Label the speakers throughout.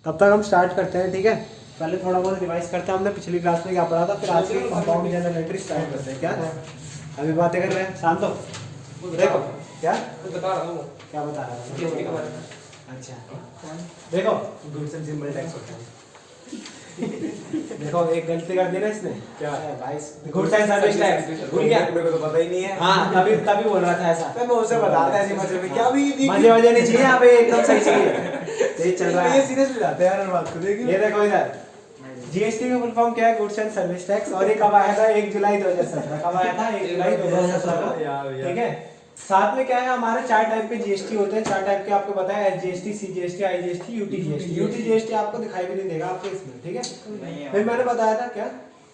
Speaker 1: तब तक हम स्टार्ट करते हैं, ठीक है। पहले थोड़ा बहुत रिवाइज करते हैं, हमने पिछली क्लास में क्या पढ़ा था, फिर आज की कंपाउंड जनरल एंट्री स्टार्ट करते हैं। क्या अभी बातें कर रहे हैं? शांत हो, देखो क्या
Speaker 2: बता रहा हूँ,
Speaker 1: क्या बता रहा था?
Speaker 2: जीएसटी के बारे में।
Speaker 1: अच्छा देखो,
Speaker 2: गुड्स एंड सिंपल टैक्स होता है।
Speaker 1: देखो एक गलती कर दी ना इसने,
Speaker 2: क्या
Speaker 1: भाई गुड्स एंड सर्विस टैक्स भूल गया।
Speaker 2: मेरे को तो पता ही नहीं है।
Speaker 1: हाँ तभी बोल रहा था ऐसा।
Speaker 2: मैं उसे बता रहा था ऐसे मजे में, क्या भी
Speaker 1: मजे वजे नहीं चाहिए यहाँ पे, एकदम सही चाहिए, सही चल रहा
Speaker 2: ये
Speaker 1: है।
Speaker 2: सीरियस हो जाते हैं यार हर बात को देखिए।
Speaker 1: ये देखो इधर, जीएसटी का फुल फॉर्म क्या है? Goods and service tax. और ये कब आया था? 1 जुलाई 2017। कब आया था? 1 जुलाई 2017। ठीक है। साथ में क्या है, हमारे 4 टाइप के जीएसटी होते हैं। 4 टाइप के आपको पता है, SGST, CGST, IGST, UTGST. UTGST आपको दिखाई भी नहीं देगा आपके इसमें, ठीक है। फिर मैंने बताया था क्या,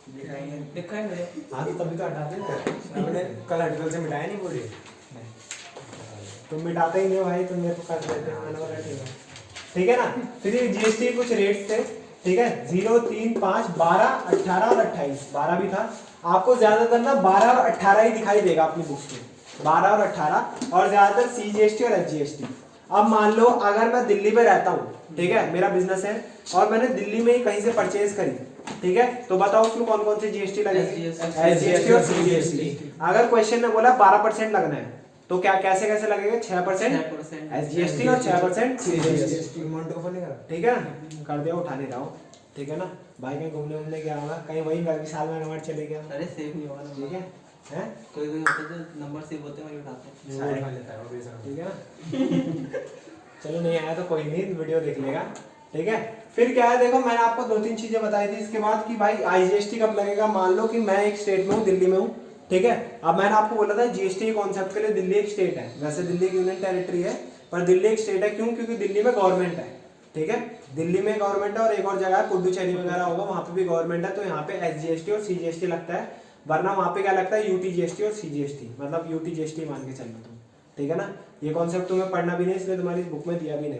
Speaker 2: दिखा है मुझे।
Speaker 1: हाँ तो तभी तो हटाते हैं।
Speaker 2: मैंने कल आर्टिकल से मिटाया नहीं पूरी।
Speaker 1: तुम मिटाते ही नहीं हो भाई, तुम मेरे को कर देते हो आने वाला, ठीक है ना। फिर ये जीएसटी कुछ रेट्स थे, ठीक है। 0, 3, 5, 12, 18 और 28। 12 भी था। आपको ज्यादातर ना 12 और 18 ही दिखाई देगा अपनी बुक्स में, 12 और 18, और ज्यादातर सीजीएसटी और एसजीएसटी। अब मान लो अगर मैं दिल्ली में रहता हूँ, ठीक है, मेरा बिजनेस है और मैंने दिल्ली में ही कहीं से परचेज करी, ठीक है, तो बताओ उसमें कौन कौन से जीएसटी लगेगी? एसजीएसटी और सीजीएसटी। अगर क्वेश्चन ने बोला 12% लगना है, तो क्या कैसे कैसे लगेगा? 6% एसजीएसटी और 6% सीजीएसटी। ठीक है, कर दिया, उठा नहीं रहा हूँ, ठीक है ना। भाई कहीं घूमने घूमने गया होगा, कहीं वही विशाल में नंबर चले गया।
Speaker 3: अरे सेव नहीं होगा
Speaker 1: ठीक है, हैं?
Speaker 3: कोई कोई होता है जो नंबर सेव होते हैं वही उठाते हैं।
Speaker 2: साइड में लेता है वो बेचारा।
Speaker 1: ठीक है ना। चलो नहीं आया तो कोई नहीं, वीडियो देख लेगा, ठीक है। फिर क्या है, देखो मैंने आपको 2-3 चीजें बताई थी इसके बाद कि भाई आईजीएसटी कब लगेगा। मान लो कि मैं एक स्टेट में हूँ, दिल्ली में हूँ, ठीक है। अब मैंने आपको बोला था जीएसटी कॉन्सेप्ट के लिए दिल्ली एक स्टेट है। वैसे दिल्ली एक यूनियन टेरिटरी है, पर दिल्ली एक स्टेट है। क्यों? क्योंकि दिल्ली में गवर्नमेंट है, ठीक है। दिल्ली में गवर्नमेंट है और एक और जगह है पुडुचेरी वगैरह होगा, वहां पे भी गवर्नमेंट है, तो यहाँ पे एसजीएसटी और सीजीएसटी लगता है। वरना वहां पे क्या लगता है? यूटीजीएसटी और सीजीएसटी, मतलब यूटीजीएसटी मान के चलना तुम, ठीक है ना। ये कॉन्सेप्ट तुम्हें पढ़ना भी नहीं, इसलिए तुम्हारी बुक में दिया भी नहीं,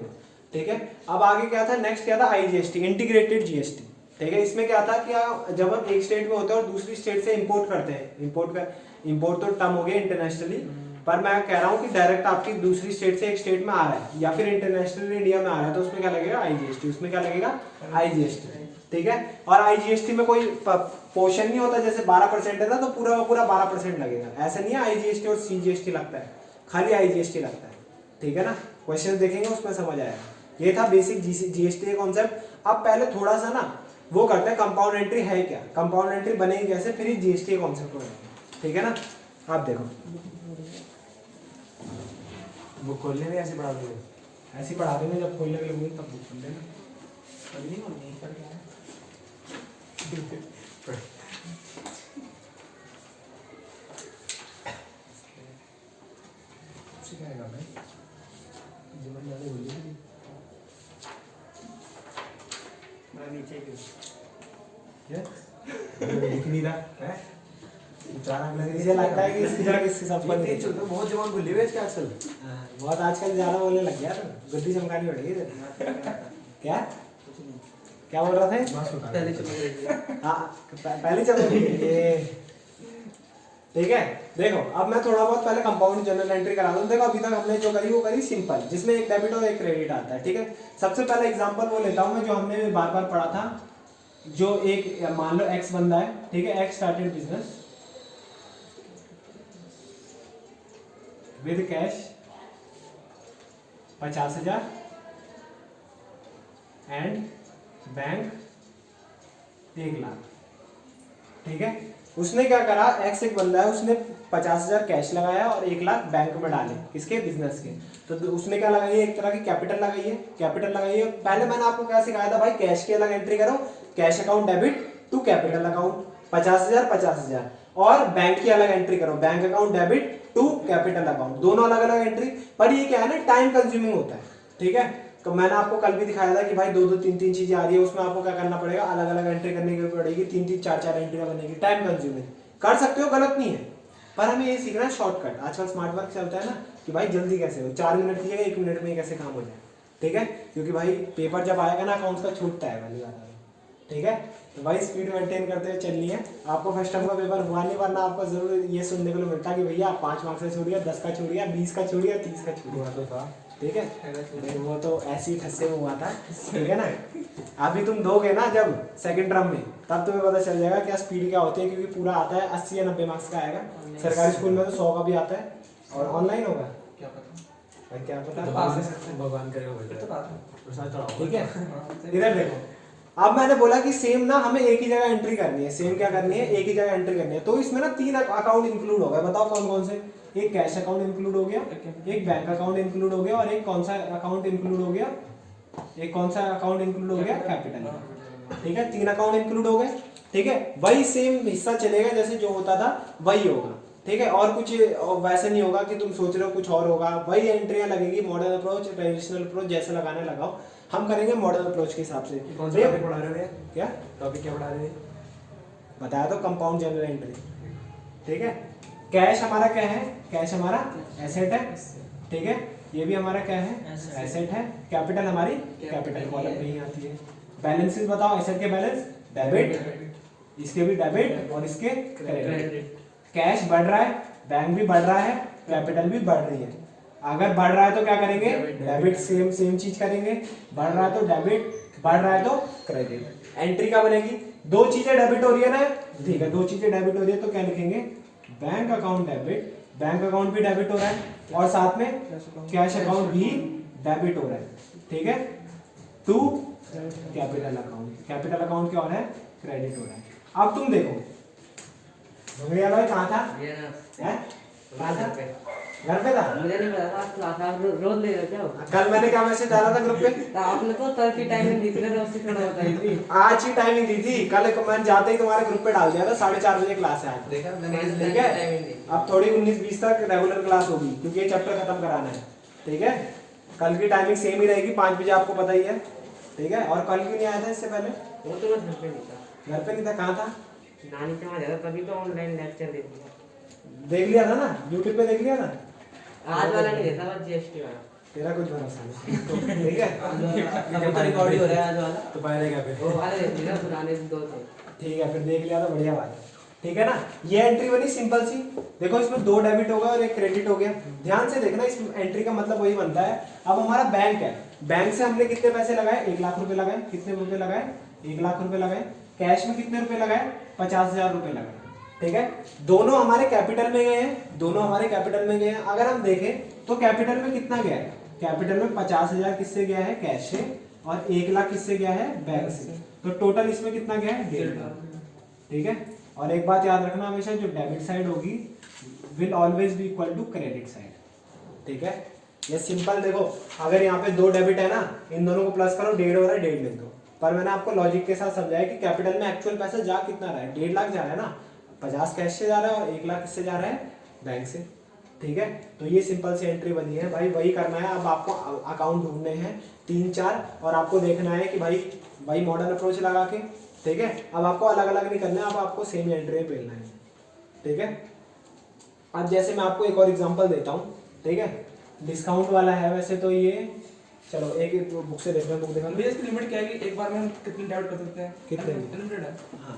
Speaker 1: ठीक है। अब आगे क्या था, नेक्स्ट क्या था? आईजीएसटी, इंटीग्रेटेड जीएसटी, ठीक है। इसमें क्या था कि जब हम एक स्टेट में होते हैं और दूसरी स्टेट से इंपोर्ट करते हैं, इंपोर्ट तो टर्म हो गया इंटरनेशनली, पर मैं कह रहा हूँ कि डायरेक्ट आपकी दूसरी स्टेट से एक स्टेट में आ रहा है या फिर इंटरनेशनली इंडिया में आ रहा है, तो उसमें क्या लगेगा? आईजीएसटी। उसमें क्या लगेगा? आईजीएसटी, ठीक है। और आईजीएसटी में कोई पोर्शन नहीं होता, जैसे 12% है ना, तो पूरा पूरा 12% लगेगा, ऐसा नहीं है। आईजीएसटी और सीजीएसटी लगता है, खाली आईजीएसटी लगता है, ठीक है ना। क्वेश्चन देखेंगे उसमें समझ आएगा। ये था बेसिक जीएसटी का कॉन्सेप्ट। अब पहले थोड़ा सा ना वो करते हैं, कंपाउंड एंट्री है क्या, कंपाउंड एंट्री बनेगी कैसे, फिर ही जीएसटी का कॉन्सेप्ट बनेगा, ठीक है ना। आप देखो,
Speaker 2: बुक खोलने में ऐसे पढ़ा दोगे?
Speaker 1: ऐसे ही पढ़ा देंगे, जब खोलने के लिए बोलेंगे तब बुक खोल देना।
Speaker 3: पढ़नी होगी पढ़ के आया।
Speaker 1: सिखाएगा भाई, जीवन ज्यादा बोलिए।
Speaker 3: मैं नीचे क्यों?
Speaker 2: दिख नहीं रहा है, अचानक लग
Speaker 1: मुझे लगता है कि इसकी जगह किसके साथ बन
Speaker 2: तेज चलता है, बहुत जवान बोली हुई है इसके आजकल।
Speaker 1: बहुत आजकल ज्यादा बोलने लग गया, तो गुड्डी चमकानी पड़ेगी तेरे। क्या क्या बोल रहा था?
Speaker 3: पहले चलो देखिए।
Speaker 1: हाँ पहले चलो, ये ठीक है। देखो अब मैं थोड़ा बहुत पहले कंपाउंड जनरल एंट्री करा दूं। देखो अभी तक हमने जो करी वो करी सिंपल, जिसमें एक डेबिट और एक क्रेडिट आता है, ठीक है। सबसे पहले एग्जांपल वो लेता हूं मैं, जो हमने बार बार पढ़ा था। जो एक मान लो एक्स बंदा है, ठीक है, x started business with cash 50,000 and bank 1 lakh, ठीक है। उसने क्या करा, एक्स एक बंदा है, उसने 50,000 कैश लगाया और 1 लाख बैंक में डाले, किसके? बिजनेस के। तो उसने क्या लगाई है? एक तरह की कैपिटल लगाई है, कैपिटल लगाई है। पहले मैंने आपको क्या सिखाया था भाई, कैश की अलग एंट्री करो, cash account debit to capital account 50,000, और बैंक की अलग एंट्री करो, bank account debit to capital account, दोनों अलग अलग एंट्री। पर ये क्या है ना, टाइम कंज्यूमिंग होता है, ठीक है। तो मैंने आपको कल भी दिखाया था कि भाई 2-2, 3-3 चीजें आ रही है, उसमें आपको क्या करना पड़ेगा, अलग अलग एंट्री करने की पड़ेगी, 3-3, 4-4 एंट्रियां बनेगी, टाइम कंज्यूमिंग। कर सकते हो, गलत नहीं है, पर हमें ये सीखना है शॉर्टकट। आजकल स्मार्ट वर्क चलता है ना, कि भाई जल्दी कैसे हो, 4 मिनट की जगह 1 मिनट में कैसे काम हो जाए, ठीक है। क्योंकि भाई पेपर जब आएगा ना अकाउंट्स का, छूटता है वाली बात, ठीक है। तो भाई स्पीड मेंटेन करते हुए चलनी है। आपको फर्स्ट टर्म का पेपर हुआ नहीं, वरना आपको जरूर ये सुनने को मिलता कि भैया 5 मार्क्स से छूट गया, 10 का छूट गया, 20 का छूट गया, 30 का छूट गया,
Speaker 2: तो था,
Speaker 1: ठीक है। वो तो ऐसे ही ठस्से में हुआ था, ठीक है ना। अभी तुम दोगे ना जब सेकंड टर्म में, तब तुम्हें पता चल जाएगा क्या स्पीड क्या होती है, क्योंकि पूरा आता है 80 या 90 मार्क्स का आएगा। सरकारी स्कूल में तो 100 का भी आता है। और ऑनलाइन होगा
Speaker 3: क्या पता।
Speaker 1: भाई, क्या पता।
Speaker 2: भगवान करेगा
Speaker 3: फिर तो बात है।
Speaker 2: प्रसाद चढ़ाओ।
Speaker 1: ठीक है,
Speaker 3: हाँ,
Speaker 1: इधर देखो। अब मैंने बोला कि सेम ना हमें एक ही जगह एंट्री करनी है। सेम क्या करनी है, एक ही जगह एंट्री करनी है। तो इसमें ना 3 अकाउंट इंक्लूड हो गए। बताओ कौन कौन से। एक कैश अकाउंट इंक्लूड हो गया, एक बैंक अकाउंट इंक्लूड हो गया, और एक कौन सा अकाउंट इंक्लूड हो गया, एक कौन सा अकाउंट इंक्लूड हो गया, कैपिटल। ठीक है, 3 अकाउंट इंक्लूड हो गए। ठीक है, वही सेम हिस्सा चलेगा जैसे जो होता था वही होगा। ठीक है, और कुछ वैसे नहीं होगा कि तुम सोच रहे हो कुछ और होगा। वही एंट्रियां लगेगी, मॉडर्न अप्रोच, ट्रेडिशनल अप्रोच, जैसे लगाने लगाओ। हम करेंगे मॉडर्न अप्रोच के हिसाब से।
Speaker 2: कौन सा टॉपिक पढ़ा रहे हो भैया?
Speaker 1: क्या
Speaker 2: टॉपिक क्या पढ़ा रहे हो?
Speaker 1: बताया तो, कंपाउंड जनरल एंट्री। ठीक है, कैश हमारा क्या है, कैश हमारा एसेट है। ठीक है, ये भी हमारा क्या है, एसेट है। कैपिटल हमारी कैपिटल कॉलम में ही आती है। बैलेंसेस बताओ, एसेट के बैलेंस डेबिट, इसके भी डेबिट और इसके क्रेडिट। कैश बढ़ रहा है, बैंक भी बढ़ रहा है, कैपिटल भी बढ़ रही है। अगर बढ़ रहा है तो क्या करेंगे, डेबिट, सेम चीज करेंगे। बढ़ रहा है तो डेबिट, बढ़ रहा है तो क्रेडिट। एंट्री क्या बनेगी, 2 चीजें डेबिट हो रही है ना। ठीक है, 2 चीजें डेबिट हो रही है तो क्या लिखेंगे, bank account debit, bank account भी डेबिट हो रहा है, और साथ में कैश अकाउंट भी डेबिट हो रहा है। ठीक है, to capital account, capital account क्या हो रहा है, क्रेडिट हो रहा है। अब तुम देखो, भगड़िया भाई कहाँ था, हैं? कहाँ था, घर पे था।
Speaker 4: मुझे नहीं पता था क्लास आप रोज ले रहे हो क्या?
Speaker 1: कल मैंने क्या मैसेज डाला था ग्रुप पे,
Speaker 4: तो आपने तो कल की टाइमिंग दी थी ना, रोज से थोड़ा बताई थी।
Speaker 1: आज ही टाइमिंग दी थी। कल मैंने जाते ही तुम्हारे ग्रुप पे डाल दिया था, 4:30 बजे क्लास है आज।
Speaker 3: देखा मैंने
Speaker 1: ठीक है, अब थोड़ी 19-20 तक रेगुलर क्लास होगी, क्योंकि ये चैप्टर खत्म कराना है। ठीक है, कल की टाइमिंग सेम ही रहेगी, 5 बजे, आपको पता ही है। ठीक है, और कल क्यों नहीं आया था इससे पहले,
Speaker 4: वो तो मैं घर पे नहीं था,
Speaker 1: घर पे नहीं था, कहाँ था,
Speaker 4: नानी के वहाँ जा रहा था, तभी तो ऑनलाइन लेक्चर दे दिया।
Speaker 1: देख लिया था ना, यूट्यूब पे देख लिया था।
Speaker 4: आज वाला नहीं देता, बस जीएसटी वाला।
Speaker 1: तेरा कुछ भरोसा नहीं। ठीक है,
Speaker 3: अब तो रिकॉर्ड ही हो रहा है आज वाला।
Speaker 2: तो पाएगा क्या पे?
Speaker 4: वो वाले दे दिया, पुराने 2 थे।
Speaker 1: ठीक है, फिर देख लिया तो बढ़िया बात है। ठीक है ना, ये एंट्री बनी सिंपल सी। देखो, इसमें 2 डेबिट हो गए और 1 क्रेडिट हो गया। ध्यान से देखना, इस एंट्री का मतलब वही बनता है। अब हमारा बैंक है, बैंक से हमने कितने पैसे लगाए, 1 लाख रुपए लगाए। कितने रुपए लगाए, 1 लाख रुपए लगाए। कैश में कितने रुपए लगाए, 50,000 रुपए लगाए। ठीक है, दोनों हमारे कैपिटल में गए हैं, दोनों हमारे कैपिटल में गए हैं। अगर हम देखें तो कैपिटल में कितना गया है, कैपिटल में 50,000 किससे गया है, कैश से, और 1 लाख किससे गया है, बैंक से। तो टोटल इसमें कितना गया है, 1.5 लाख। ठीक है, और एक बात याद रखना हमेशा, जो डेबिट साइड होगी will always be equal to credit side. ठीक है, ये सिंपल। देखो, अगर यहाँ पे 2 डेबिट है ना, इन दोनों को प्लस करो, 1.5 हो रहा है, 1.5 लिख दो। पर मैंने आपको लॉजिक के साथ समझाया कि कैपिटल में एक्चुअल पैसा जा कितना रहा है, 1.5 लाख जा रहा है ना। 50 कैश से जा रहा है और 1 लाख किससे जा रहा है, बैंक से। ठीक है, तो ये सिंपल सी एंट्री बनी है भाई, वही करना है। अब आपको अकाउंट ढूंढने हैं 3-4, और आपको देखना है कि भाई मॉडर्न अप्रोच लगा के। ठीक है, अब आपको अलग अलग नहीं करना है, अब आपको सेम एंट्री में पेलना है। ठीक है, अब जैसे मैं आपको एक और एग्जांपल देता हूँ। ठीक है, डिस्काउंट वाला है वैसे तो ये, चलो एक बुक से देख रहे हैं, बुक देखा
Speaker 3: भैया इसकी लिमिट क्या है कि एक बार में हम कितनी डेबिट कर सकते हैं?
Speaker 1: कितने?
Speaker 3: अनलिमिटेड है।
Speaker 1: हाँ,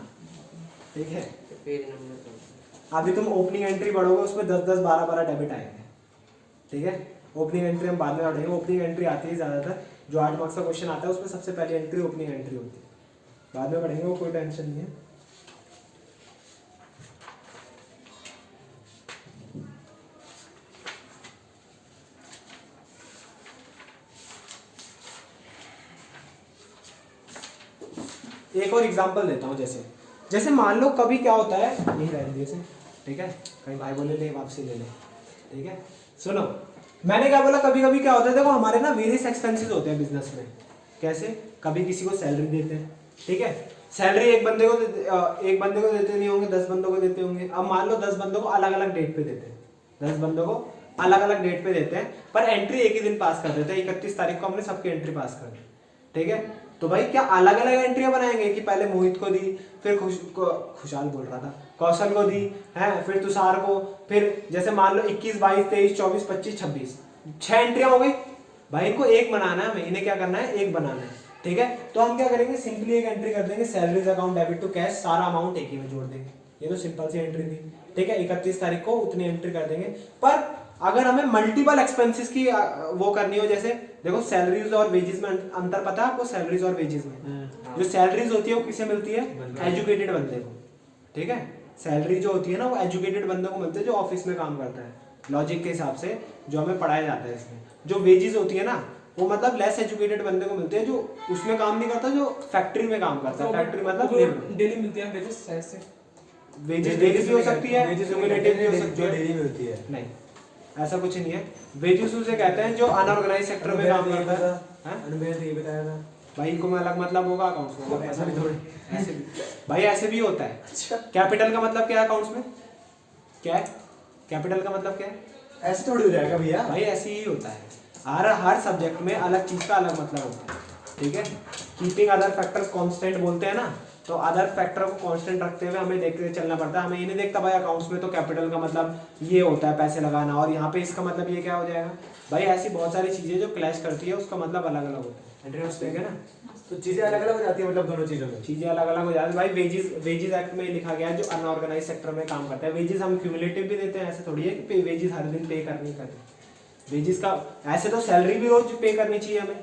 Speaker 1: ठीक है।
Speaker 4: पेज नंबर तो
Speaker 1: अभी तुम ओपनिंग एंट्री पढ़ोगे, उसमें 10-10, 12-12 डेबिट आएंगे। ठीक है, ओपनिंग एंट्री हम बाद में पढ़ेंगे। ओपनिंग एंट्री आती है ज़्यादातर, जो 8 मार्क्स का क्वेश्चन आता है उसमें सबसे पहली एंट्री ओपनिंग एंट्री होती है। बाद में पढ़ेंगे, वो कोई टेंशन नहीं है। एक और एग्जांपल देता हूँ। जैसे मान लो कभी क्या होता है, यही रहने दे इसे। ठीक है, कहीं भाई बोले ले वापसी ले ले। ठीक है, सुनो, मैंने क्या बोला, कभी कभी क्या होता है, देखो हमारे ना वेरियस एक्सपेंसेस होते हैं बिजनेस में। कैसे, कभी किसी को सैलरी देते हैं। ठीक है, सैलरी एक बंदे को देते नहीं होंगे, 10 बंदों को देते होंगे। अब मान लो 10 बंदों को अलग अलग डेट पे देते हैं, 10 बंदों को अलग अलग डेट पे देते हैं, पर एंट्री एक ही दिन पास कर देते हैं। 31 तारीख को हमने सबकी एंट्री पास कर दी। ठीक है, तो भाई क्या अलग अलग एंट्रियां बनाएंगे कि पहले मोहित को दी, फिर खुशहाल बोल रहा था, कौशल को दी है, फिर तुषार को, फिर जैसे मान लो 21, 22, 23, 24, 25, 26, 6 एंट्रियां हो गई। भाई इनको एक बनाना है, इन्हें क्या करना है, एक बनाना है। ठीक है, तो हम क्या करेंगे, सिंपली एक एंट्री कर देंगे, salaries account debit to cash, सारा अमाउंट एक ही में जोड़ देंगे। ये तो सिंपल सी एंट्री थी। ठीक है, 31 तारीख को उतनी एंट्री कर देंगे। पर अगर हमें मल्टीपल एक्सपेंसेस की वो करनी हो, जैसे देखो सैलरीज और वेजेस में अंतर पता है आपको? सैलरीज और वेजेस में जो सैलरीज होती है वो किसे मिलती है? एजुकेटेड बंदे को, ठीक है। सैलरी जो होती है ना वो एजुकेटेड बंदे को मिलती है जो ऑफिस में काम करता है, लॉजिक के हिसाब से जो हमें पढ़ाया जाता है इसमें। जो वेजेस होती है ना वो मतलब लेस एजुकेटेड बंदे को मिलते हैं जो उसमें काम नहीं करता, जो फैक्ट्री में काम करता है। फैक्ट्री मतलब
Speaker 3: डेली मिलती है वेजेस ऐसे।
Speaker 1: वेजेस डेली भी हो सकती है,
Speaker 2: वेजेस
Speaker 1: क्यूमुलेटिव भी हो सकती
Speaker 2: जो
Speaker 1: है।
Speaker 2: डेली मिलती है।
Speaker 1: नहीं, ऐसा कुछ नहीं है। वेजेस उसे कहते हैं जो अनऑर्गेनाइज सेक्टर में काम करता है। हैं?
Speaker 2: अनुभव ये बताया था
Speaker 1: भाई को में अलग मतलब होगा अकाउंट्स में,
Speaker 2: ऐसा भी थोड़ी।
Speaker 1: ऐसे भी भाई ऐसे भी होता है। कैपिटल का मतलब क्या है अकाउंट्स में? क्या है कैपिटल का मतलब? क्या है?
Speaker 2: ऐसे थोड़ी हो जाएगा भैया।
Speaker 1: भाई ऐसे ही होता है। हर सब्जेक्ट में अलग चीज का अलग मतलब होता है, ठीक है। कीपिंग अदर फैक्टर्स कांस्टेंट बोलते हैं ना, तो अदर फैक्टर को कांस्टेंट रखते हुए हमें देखते चलना पड़ता है। हमें ये नहीं देखता भाई अकाउंट्स में तो कैपिटल का मतलब ये होता है पैसे लगाना, और यहाँ पे इसका मतलब ये क्या हो जाएगा। भाई ऐसी बहुत सारी चीजें जो क्लैश करती है उसका मतलब अलग अलग होता है, इंटरेस्ट है ना।
Speaker 2: तो चीजें अलग अलग हो जाती है, मतलब दोनों चीजों में
Speaker 1: चीजें अलग अलग हो जाती है भाई। वेजेस एक्ट में लिखा गया है जो अनऑर्गेनाइज सेक्टर में काम करता है। वेजेस हम क्यूमुलेटिव भी देते हैं, ऐसे थोड़ी है कि वेजेस हर दिन पे करनी करनी। वेजेस का ऐसे तो सैलरी भी रोज पे करनी चाहिए हमें।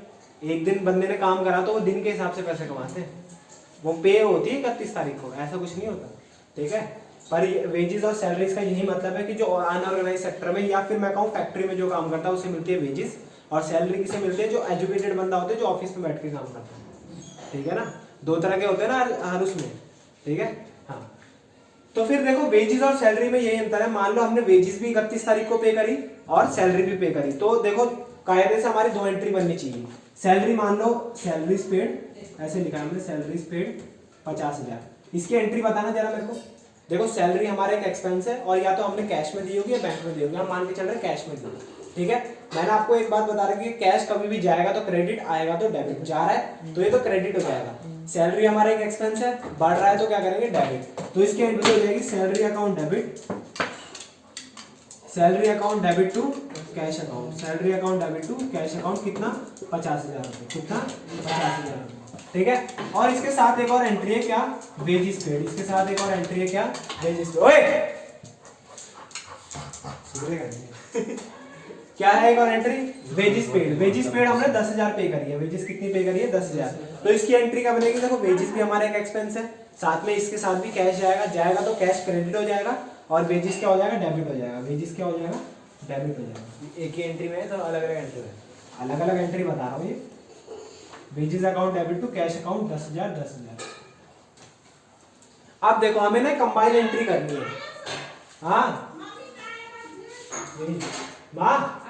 Speaker 1: एक दिन बंदे ने काम करा तो वो दिन के हिसाब से पैसे कमाते हैं, वो पे होती है 31 तारीख को, ऐसा कुछ नहीं होता, ठीक है। पर वेजेस और सैलरीज का यही मतलब है कि जो अनऑर्गेनाइज सेक्टर में या फिर मैं कहूँ फैक्ट्री में जो काम करता है उसे मिलती है वेजेस, और सैलरी किसे मिलती है? जो एजुकेटेड बंदा होता है जो ऑफिस में बैठ के काम करता है, ठीक है ना। दो तरह के होते हैं ना हर उसमें, ठीक है। हाँ, तो फिर देखो वेजेस और सैलरी में यही अंतर है। मान लो हमने वेजेस भी 31 तारीख को पे करी और सैलरी भी पे करी, तो देखो कायदे से हमारी 2 एंट्री बननी चाहिए। सैलरी मान लो सैलरी पेड, ऐसे लिखा है हमने सैलरी पेड 50,000। इसकी एंट्री बताना जरा मेरे को। देखो सैलरी हमारा एक एक्सपेंस है, और या तो हमने कैश में दी होगी या बैंक में दी होगी। हम मान के चल रहे कैश में दी, ठीक है। मैंने आपको एक बात बता रही कि कैश कभी भी जाएगा तो क्रेडिट, आएगा तो डेबिट। जा रहा है तो ये तो क्रेडिट हो जाएगा। सैलरी हमारा एक एक्सपेंस है, बढ़ रहा है तो क्या करेंगे? डेबिट। तो इसकी एंट्री हो जाएगी salary account debit, salary account debit to cash account, salary account debit to cash account. कितना? 50,000 रुपये। कितना? 50,000 रुपये, ठीक है। और इसके साथ एक और एंट्री है क्या? Wages paid. इसके साथ एक और एंट्री है क्या? Wages paid. ओए क्या है एक और entry? Wages paid. Wages paid हमने 10,000 पे करी है। वेजेस कितनी पे करी है? 10,000। तो इसकी एंट्री क्या बनेगी? देखो वेजेस भी हमारा एक एक्सपेंस है, साथ में इसके साथ भी कैश जाएगा, जाएगा तो कैश क्रेडिट हो जाएगा, और वेजेस क्या हो जाएगा? डेबिट हो जाएगा। वेजेस क्या हो जाएगा? डेबिट हो जाएगा।
Speaker 2: एक ही एंट्री में है तो अलग अलग एंट्री है।
Speaker 1: अलग अलग एंट्री बता रहा हूँ ये। Wages account debit to cash account 10,000 10,000। अब देखो हमें ना कंबाइन एंट्री करनी है। हाँ माँ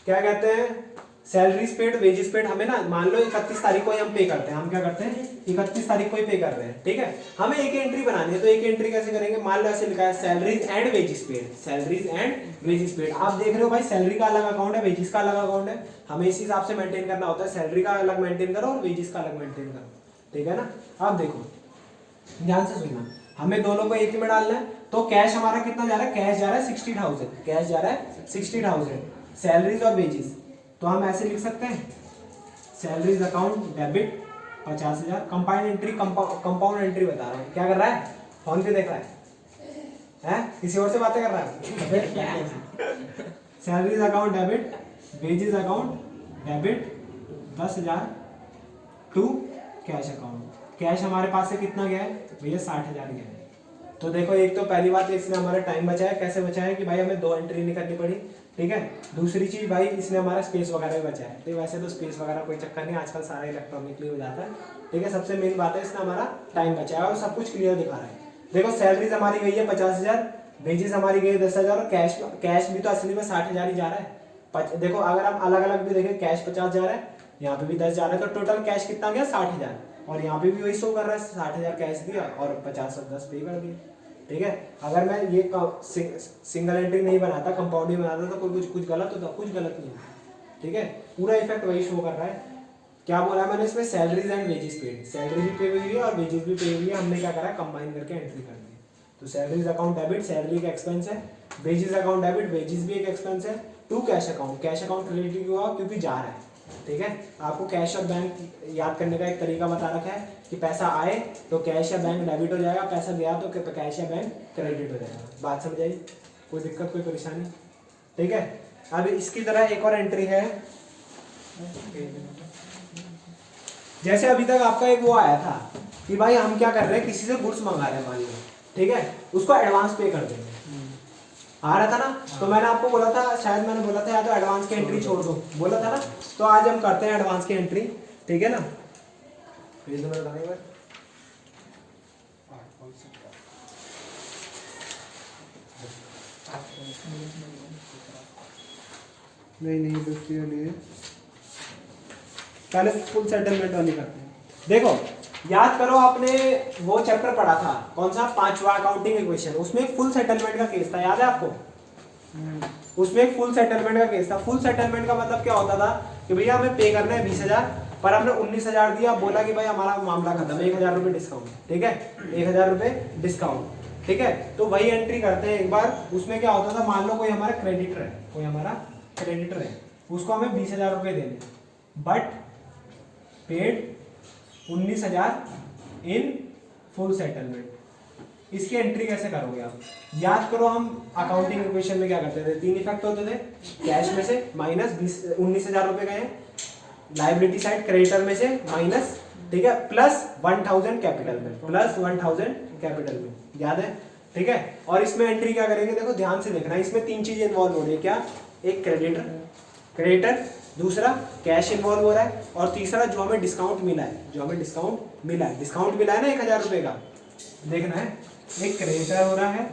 Speaker 1: क्या कहते हैं? सैलरीज पेड, वेजेस पेड हमें ना मान लो 31 तारीख को ही हम पे करते हैं। हम क्या करते हैं? 31 तारीख को ही पे कर रहे हैं, ठीक है। हमें एक एंट्री बनानी है, तो एक एंट्री कैसे करेंगे? मान लो ऐसे लिखा है salaries and wages paid, salaries and wages paid. आप देख रहे हो भाई सैलरी का अलग अकाउंट है, वेजेस का अलग अकाउंट है। हमें इसी हिसाब से मेंटेन करना होता है, सैलरी का अलग मेंटेन करो और वेजेस का अलग मेंटेन करो, ठीक है ना। अब देखो ध्यान से सुनना, हमें दोनों को एक ही में डालना है। तो कैश हमारा कितना जा रहा है? कैश जा रहा है 60,000, कैश जा रहा है 60,000। सैलरीज और वेजेस तो हम ऐसे लिख सकते हैं salaries account debit 50,000। Compound entry, compound entry बता रहा हूँ। क्या कर रहा है? फोन पे देख रहा है? किसी और से बातें कर रहा है? Salaries account debit, wages account debit 10,000 to cash account. Cash हमारे पास से कितना गया है भैया? 60,000 गया है। तो देखो एक तो पहली बात इसने हमारा टाइम बचाया। कैसे बचाया? कि भाई हमें 2 एंट्री नहीं करनी पड़ी, ठीक है। दूसरी चीज भाई इसने हमारा स्पेस वगैरह भी बचाया। तो वैसे तो स्पेस वगैरह कोई चक्कर नहीं, आजकल सारा इलेक्ट्रॉनिकली हो जाता है, ठीक है। सबसे मेन बात है इसने हमारा टाइम बचाया और सब कुछ क्लियर दिखा रहा है। देखो सैलरीज हमारी गई है 50,000, वेजेस हमारी गई है 10,000, और कैश भी तो असली में 60,000 ही जा रहा है। देखो अगर हम अलग अलग भी देखें, कैश 50 जा रहा है, यहाँ पे भी 10 जा रहा है, तो टोटल कैश कितना गया? 60,000। और यहाँ पे भी वही शो कर रहा है, 60,000 कैश दिया और 50 और 10 पे कर दिया, ठीक है। अगर मैं ये सिंगल एंट्री नहीं बनाता, कंपाउंडिंग बनाता, तो कोई कुछ गलत होता? कुछ गलत नहीं, ठीक है। पूरा इफेक्ट वही शो कर रहा है। क्या बोला मैंने इसमें? Salaries and wages paid, salary भी पे हुई है और वेजेस भी पे हुई है। हमने क्या करा? कंबाइन करके एंट्री कर दी। तो सैलरीज अकाउंट डेबिट, सैलरी का एक्सपेंस है, वेजेस अकाउंट डेबिट, वेजेस भी एक एक्सपेंस है, to cash account. Cash account credit क्यों हुआ? क्योंकि जा रहा है, ठीक है। आपको कैश और बैंक याद करने का एक तरीका बता रखा है कि पैसा आए तो कैश या बैंक डेबिट हो जाएगा, पैसा गया तो कैश या बैंक क्रेडिट हो जाएगा। बात समझ आई? कोई दिक्कत, कोई परेशानी? ठीक है। अब इसकी तरह एक और एंट्री है, जैसे अभी तक आपका एक वो आया था कि भाई हम क्या कर रहे हैं, किसी से गुड्स मंगा रहे हैं मान लो, ठीक है, उसको एडवांस पे कर देंगे, आ रहा था ना। तो मैंने आपको बोला था, शायद मैंने बोला था या तो एडवांस की एंट्री छोड़ दो, बोला था ना। तो आज हम करते हैं एडवांस की एंट्री, ठीक है ना। भेज दो मेरे बताने पर। नहीं दूसरी वाली है, पहले फुल सेटलमेंट वाली करते हैं। देखो याद करो, आपने वो चैप्टर पढ़ा था कौन सा, 5वां अकाउंटिंग इक्वेशन, उसमें एक फुल सेटलमेंट का केस था, याद है आपको? उसमें एक फुल सेटलमेंट का केस था। फुल सेटलमेंट का मतलब क्या होता था कि भैया हमें पे करना है 20,000, पर हमने 19,000 दिया, बोला कि भाई हमारा मामला खत्म है, 1,000 रुपये डिस्काउंट, ठीक है, 1,000 रुपये डिस्काउंट, ठीक है। तो वही एंट्री करते हैं एक बार। उसमें क्या होता था, मान लो कोई हमारा क्रेडिटर है, कोई हमारा क्रेडिटर है, उसको हमें 20,000 रुपये देने, but paid 19,000 in full settlement. इसकी एंट्री कैसे करोगे आप? याद करो, हम अकाउंटिंग इक्वेशन में क्या करते थे, 3 इफेक्ट होते थे, कैश में से माइनस 19,000 रुपये गए, लाइबिलिटी साइड क्रेडिटर में से माइनस, ठीक है, प्लस 1,000 कैपिटल में, प्लस 1,000 कैपिटल में, याद है? ठीक है। और इसमें एंट्री क्या करेंगे, देखो ध्यान से देखना, इसमें 3 चीजें इन्वॉल्व हो रही है। क्या? एक क्रेडिटर, दूसरा कैश इन्वॉल्व हो रहा है, और तीसरा जो हमें डिस्काउंट मिला है, डिस्काउंट मिला है ना 1,000 रुपये का, देखना है। एक क्रेडिटर हो रहा है,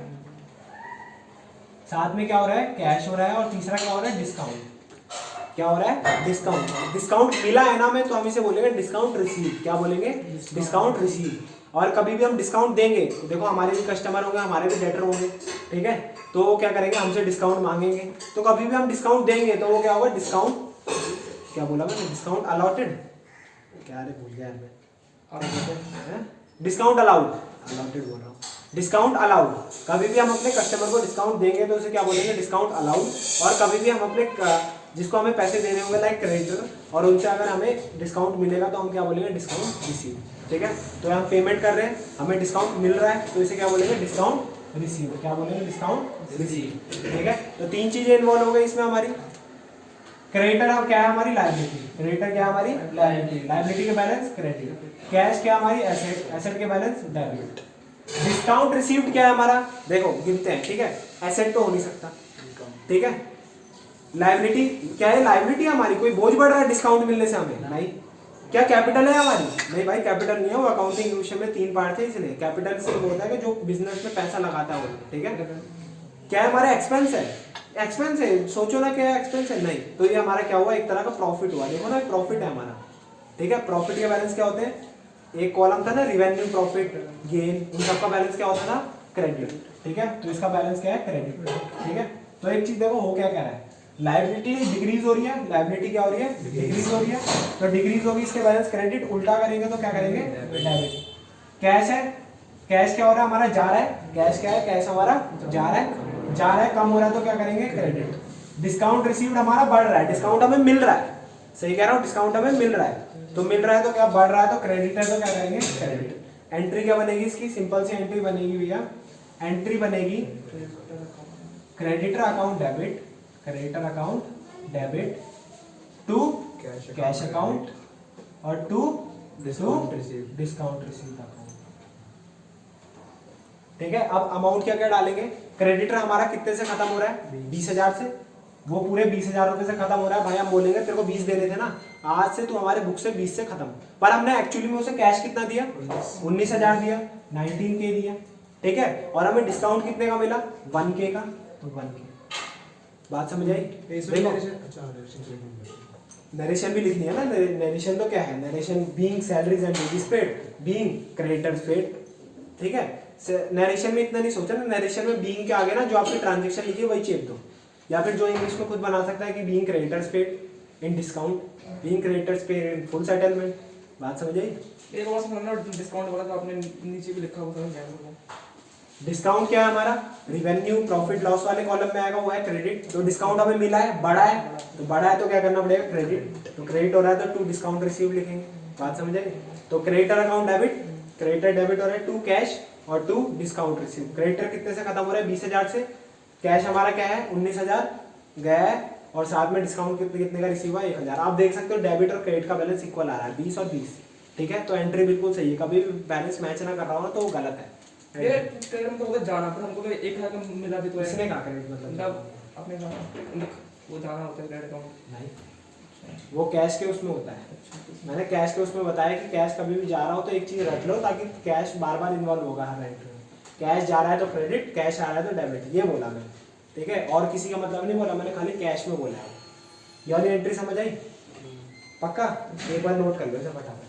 Speaker 1: साथ में क्या हो रहा है, कैश हो रहा है, और तीसरा क्या हो रहा है, डिस्काउंट। क्या हो रहा है? डिस्काउंट मिला है ना, में तो हम इसे बोलेंगे डिस्काउंट रिसीव। क्या बोलेंगे? Discount receive. और कभी भी हम डिस्काउंट देंगे तो देखो, हमारे भी कस्टमर होंगे, हमारे भी डेटर होंगे, ठीक है, तो वो क्या करेंगे, हमसे डिस्काउंट मांगेंगे। तो कभी भी हम डिस्काउंट देंगे तो वो क्या होगा, डिस्काउंट, क्या बोला मैंने, डिस्काउंट अलॉटेड, क्या रे भूल गया मैं, डिस्काउंट अलाउड, अलॉटेड बोल रहा हूँ, डिस्काउंट अलाउड। कभी भी हम अपने कस्टमर को डिस्काउंट देंगे तो उसे क्या बोलेंगे, डिस्काउंट अलाउड। और कभी भी हम अपने जिसको हमें पैसे देने होंगे लाइक क्रेडिटर, और उनसे अगर हमें डिस्काउंट मिलेगा तो हम क्या बोलेंगे, डिस्काउंट रिसीव, ठीक है। तो हम पेमेंट कर रहे हैं, हमें डिस्काउंट मिल रहा है, तो इसे क्या बोलेंगे, डिस्काउंट रिसीव। क्या बोलेंगे, डिस्काउंट रिसीव, ठीक है। तो 3 चीजें इन्वॉल्व हो गई इसमें हमारी। क्रेडिटर अब क्या है, हमारी लायबिलिटी, क्रेडिटर क्या है, हमारी लायबिलिटी के बैलेंस क्रेडिट, कैश क्या हमारी एसेट, एसेट के बैलेंस डेबिट। डिस्काउंट रिसीव्ड क्या है हमारा, देखो गिनते हैं, ठीक है, एसेट तो हो नहीं सकता, ठीक है। लायबिलिटी क्या है, लायबिलिटी हमारी, कोई बोझ बढ़ रहा है डिस्काउंट मिलने से हमें, नहीं। क्या कैपिटल है हमारी, नहीं भाई कैपिटल नहीं है, वो अकाउंटिंग इक्वेशन में 3 पार्ट थे, इसलिए कैपिटल से होता है कि जो बिजनेस में पैसा लगाता है वो, ठीक है। क्या है हमारा, एक्सपेंस है, एक्सपेंस है, सोचो ना क्या एक्सपेंस है, नहीं, तो ये हमारा क्या हुआ, एक तरह का प्रॉफिट हुआ, देखो ना प्रॉफिट है हमारा, ठीक है। प्रॉफिट के बैलेंस क्या होते हैं, एक कॉलम था ना रिवेन्यू, प्रॉफिट, गेन, इन सबका बैलेंस क्या होता था, क्रेडिट, ठीक है। तो इसका बैलेंस क्या है, क्रेडिट, ठीक है। तो एक चीज देखो हो क्या कह रहा है, लायबिलिटी डिक्रीज हो रही है, लायबिलिटी क्या हो रही है, डिक्रीज हो रही है, तो डिक्रीज होगी, इसके बैलेंस क्रेडिट, उल्टा करेंगे तो क्या करेंगे, डेबिट। कैश है, कैश क्या हो रहा है हमारा, जा रहा है, कैश क्या है, कैश हमारा जा रहा है, कम हो रहा है, तो क्या करेंगे, क्रेडिट। डिस्काउंट रिसीव्ड हमारा बढ़ रहा है, डिस्काउंट हमें मिल रहा है, सही कह रहा हूँ, डिस्काउंट हमें मिल रहा है, तो मिल रहा है तो क्या बढ़ रहा है, तो क्रेडिट है, तो क्या करेंगे, क्रेडिट। एंट्री क्या बनेगी इसकी, सिंपल सी एंट्री बनेगी भैया, एंट्री बनेगी creditor account debit, creditor account debit to cash account और टू डिस्काउंट रिसीव अकाउंट, ठीक है। अब अमाउंट क्या क्या डालेंगे, क्रेडिटर हमारा कितने से खत्म हो रहा है, 20,000 से, वो पूरे 20,000 रुपए से खत्म हो रहा है। भाई हम बोलेंगे तेरे को 20 देने थे ना, आज से तू हमारे बुक से 20 से खत्म, पर हमने एक्चुअली में उसे कैश कितना दिया, 19,000 दिया, 19K दिया, ठीक है। और हमें डिस्काउंट कितने का मिला, 1K का, तो 1K। बात समझ आई? नरेशन भी लिखनी है ना, नरेशन तो क्या है, narration being salaries and duties paid, being creditors paid, ठीक है। नरेशन में इतना नहीं सोचा ना, नरेशन में बीइंग के आगे ना जो आपकी ट्रांजैक्शन लिखी है वही चेप दो, या फिर जो इंग्लिश में खुद बना सकता है कि being creditors paid in discount, being creditors paid in full settlement. बात समझ आई?
Speaker 3: एक बार समझना, डिस्काउंट वाला तो आपने नीचे भी लिखा होगा,
Speaker 1: डिस्काउंट क्या है हमारा, रिवेन्यू प्रॉफिट लॉस वाले कॉलम में आएगा, वो है क्रेडिट। तो डिस्काउंट हमें मिला है, बड़ा है, तो बड़ा है तो क्या करना पड़ेगा, क्रेडिट। तो क्रेडिट हो रहा है तो टू डिस्काउंट रिसीव लिखेंगे, बात समझ आई। तो creditor account debit, creditor debit हो रहा है टू कैश और टू डिस्काउंट रिसीव। क्रेडिटर कितने से खत्म हो रहा है, 20,000 से। कैश हमारा क्या है, 19,000 गया है, और साथ में डिस्काउंट कितने का रिसीव हुआ, 1,000। आप देख सकते हो डेबिट और क्रेडिट का बैलेंस इक्वल आ रहा है, 20 और 20, ठीक है। तो एंट्री बिल्कुल सही है, कभी भी बैलेंस मैच ना कर रहा हो ना तो वो गलत है।
Speaker 3: ये क्रेडिट में तो होगा जाना, पर हमको 1,000 का मिला भी तो है।
Speaker 1: इसने कहा क्रेडिट
Speaker 3: मतलब अपने जाना, वो जाना होता है क्रेडिट अकाउंट।
Speaker 1: नहीं, वो कैश के उसमें होता है। मैंने कैश के उसमें बताया कि कैश कभी भी जा रहा हो तो एक चीज रख लो, ताकि कैश बार बार इन्वॉल्व होगा हर एंट्री में। कैश जा रहा है तो क्रेडिट, कैश आ रहा है तो डेबिट, ये बोला मैंने, ठीक है। और किसी का मतलब नहीं बोला मैंने, खाली कैश में बोला है। ये वाली एंट्री समझ आई पक्का? एक बार नोट कर लो इसे फटाफट।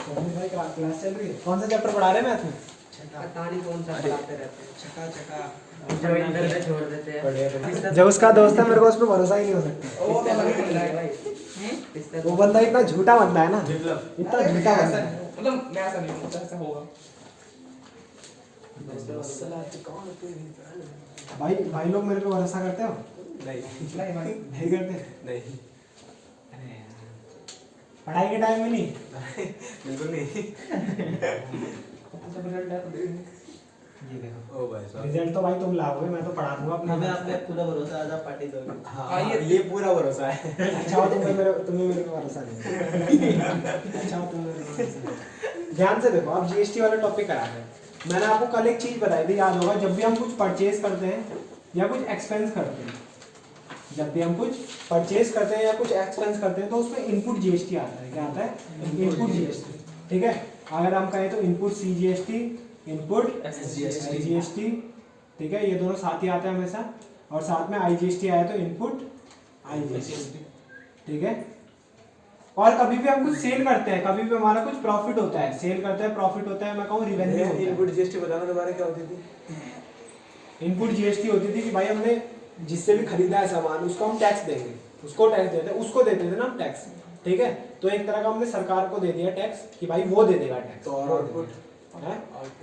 Speaker 1: भाई क्लास चल रही है, कौन सा चैप्टर पढ़ा रहे हैं मैथ में?
Speaker 4: पता नहीं कौन सा पढ़ाते रहते हैं,
Speaker 2: चका
Speaker 4: ज्वाइन करके छोड़ देते हैं।
Speaker 1: जो उसका दोस्त है मेरे को उस पर भरोसा ही नहीं हो सकता।
Speaker 3: वो तो लगे मिल रहा है भाई।
Speaker 1: वो बंदा इतना झूठा बंदा है ना,
Speaker 2: बिप्लब
Speaker 1: इतना झूठा बंदा है।
Speaker 3: मतलब मैं ऐसा नहीं हूँ, ऐसा होगा।
Speaker 1: भाई भाई लोग मेरे पे भरोसा करते हो?
Speaker 2: नहीं
Speaker 3: नहीं भाई,
Speaker 1: नहीं करते?
Speaker 2: नहीं
Speaker 1: अरे यार, पढ़ाई के टाइम में नहीं।
Speaker 2: बिल्कुल नहीं।
Speaker 3: जब रिजल्ट है तो देखेंगे।
Speaker 1: ये देखो
Speaker 2: ओ भाई साहब,
Speaker 1: रिजल्ट तो भाई तुम लाओगे, मैं तो पढ़ा दूंगा अपने।
Speaker 5: हमें आप पे पूरा भरोसा है, आप पार्टी दोगे।
Speaker 2: हाँ ये पूरा भरोसा है।
Speaker 1: अच्छा हो तुम्हें मेरे पे भरोसा नहीं है। अच्छा हो तुम्हें मेरे पे भरोसा नहीं है। ध्यान से देखो, आप जीएसटी वाला टॉपिक करा रहे हैं। मैंने आपको कल एक चीज बताई थी, याद होगा, जब भी हम कुछ परचेज करते हैं या कुछ एक्सपेंस करते हैं, जब भी हम कुछ परचेज करते हैं या कुछ एक्सपेंस करते हैं तो उसमें इनपुट जीएसटी आता है। क्या आता है? इनपुट जीएसटी, ठीक है। अगर हम कहें तो इनपुट सीजीएसटी, इनपुट जीएसटी, ठीक है, ये दोनों साथ ही आते हैं हमेशा। और साथ में आईजीएसटी आया तो इनपुट आईजीएसटी, ठीक है। और कभी भी हम कुछ सेल करते हैं, कभी भी हमारा कुछ प्रॉफिट होता है, सेल करते हैं प्रॉफिट होता है, मैं कहूँ रिवेन्यू होता है।
Speaker 2: इनपुट जीएसटी बताना दोबारा क्या होती थी?
Speaker 1: इनपुट जीएसटी होती थी कि भाई हमने जिससे भी खरीदा है सामान उसको हम टैक्स देंगे, उसको टैक्स देते हैं, उसको देते थे ना हम टैक्स, ठीक है। तो एक तरह का हमने सरकार को दे दिया टैक्स कि भाई वो दे देगा टैक्स।
Speaker 2: तो और आउटपुट?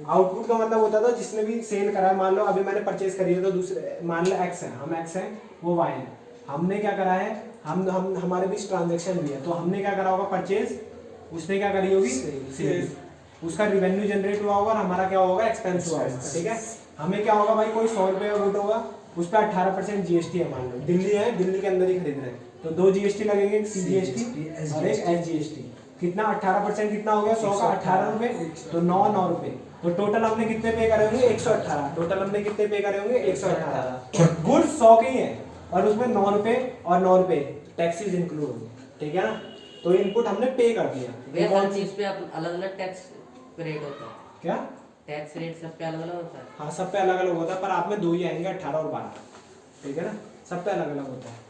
Speaker 1: आउटपुट का मतलब होता था जिसने भी सेल करा है, मान लो अभी मैंने परचेज करी है तो दूसरे, मान लो एक्स है, हम एक्स हैं, वो वाई है, हमने क्या करा है, हम हमारे बीच ट्रांजेक्शन भी है, तो हमने क्या करा होगा परचेज, उसने क्या करी होगी सेल, उसका रिवेन्यू जनरेट हुआ होगा और हमारा क्या होगा, एक्सपेंस हुआ होगा, ठीक है। हमें क्या होगा भाई, कोई 100 रुपये का गुड होगा, उस पर 18% जीएसटी है, मान लो दिल्ली है, दिल्ली के अंदर ही खरीद रहे हैं तो 2 जीएसटी लगेंगे, एक सीजीएसटी और एक एसजीएसटी। कितना 18% कितना हो गया, 100 का 18 रुपए, तो 9 रुपए। तो टोटल हमने कितने पे करे होंगे, 118। टोटल हमने कितने पे करे होंगे, 118। गुड्स 100 के ही है और उसमें 9 रुपए और 9 रुपए टैक्सेस इंक्लूड होंगे, ठीक है ना। तो इनपुट हमने पे कर दिया।
Speaker 4: वे हर चीज पे अलग अलग टैक्स रेट होता है,
Speaker 1: क्या
Speaker 4: टैक्स रेट सब पे अलग अलग होता है।
Speaker 1: हाँ, सब पे अलग अलग होता है, पर आप में 2 ही आएंगे, 18 और 12, ठीक है ना, सब पे अलग अलग होता है।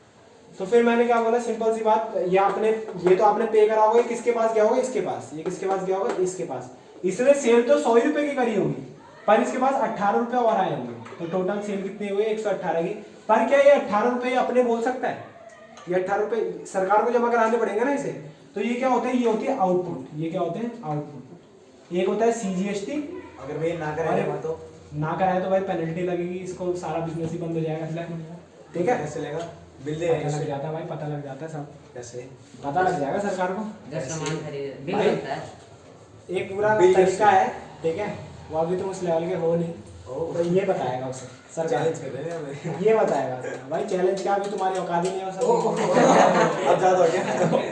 Speaker 1: तो फिर मैंने क्या बोला, सिंपल सी बात, ये आपने, ये तो आपने पे करा होगा, किसके पास गया होगा, इसके पास। ये किसके पास गया होगा, इसके पास। इसने सेल तो 100 रुपए की करी होगी, पर इसके पास 18 रुपए और आए होंगे, तो टोटल सेल कितनी हुई, 118 की। पर क्या ये 18 रुपए अपने बोल सकता है, ये 18 रुपए सरकार को जमा कराने पड़ेंगे ना इसे। तो ये क्या होता है, ये होती है आउटपुट। ये क्या होते हैं, आउटपुट। एक होता है सीजीएसटी,
Speaker 2: अगर भाई ना करेगा तो
Speaker 1: ना कराए तो भाई पेनल्टी लगेगी, इसको सारा बिजनेस ही बंद हो जाएगा, ठीक है।
Speaker 2: कैसे लेगा, बिल दे
Speaker 1: पता लग जाता है भाई, पता लग जाता है सब,
Speaker 2: कैसे
Speaker 1: पता लग जाएगा सरकार को।
Speaker 4: जब सामान खरीदे बिल
Speaker 1: भाई,
Speaker 4: बनता है,
Speaker 1: एक पूरा
Speaker 2: बिल
Speaker 1: तरीका है, ठीक है, वो अभी तुम उस लेवल के हो नहीं, तो ये बताएगा उसे सरकार,
Speaker 2: चैलेंज कर रहे हैं हमें।
Speaker 1: ये बताएगा भाई। चैलेंज क्या, अभी तुम्हारी औकात ही नहीं हो सकती
Speaker 2: अब ज्यादा हो गया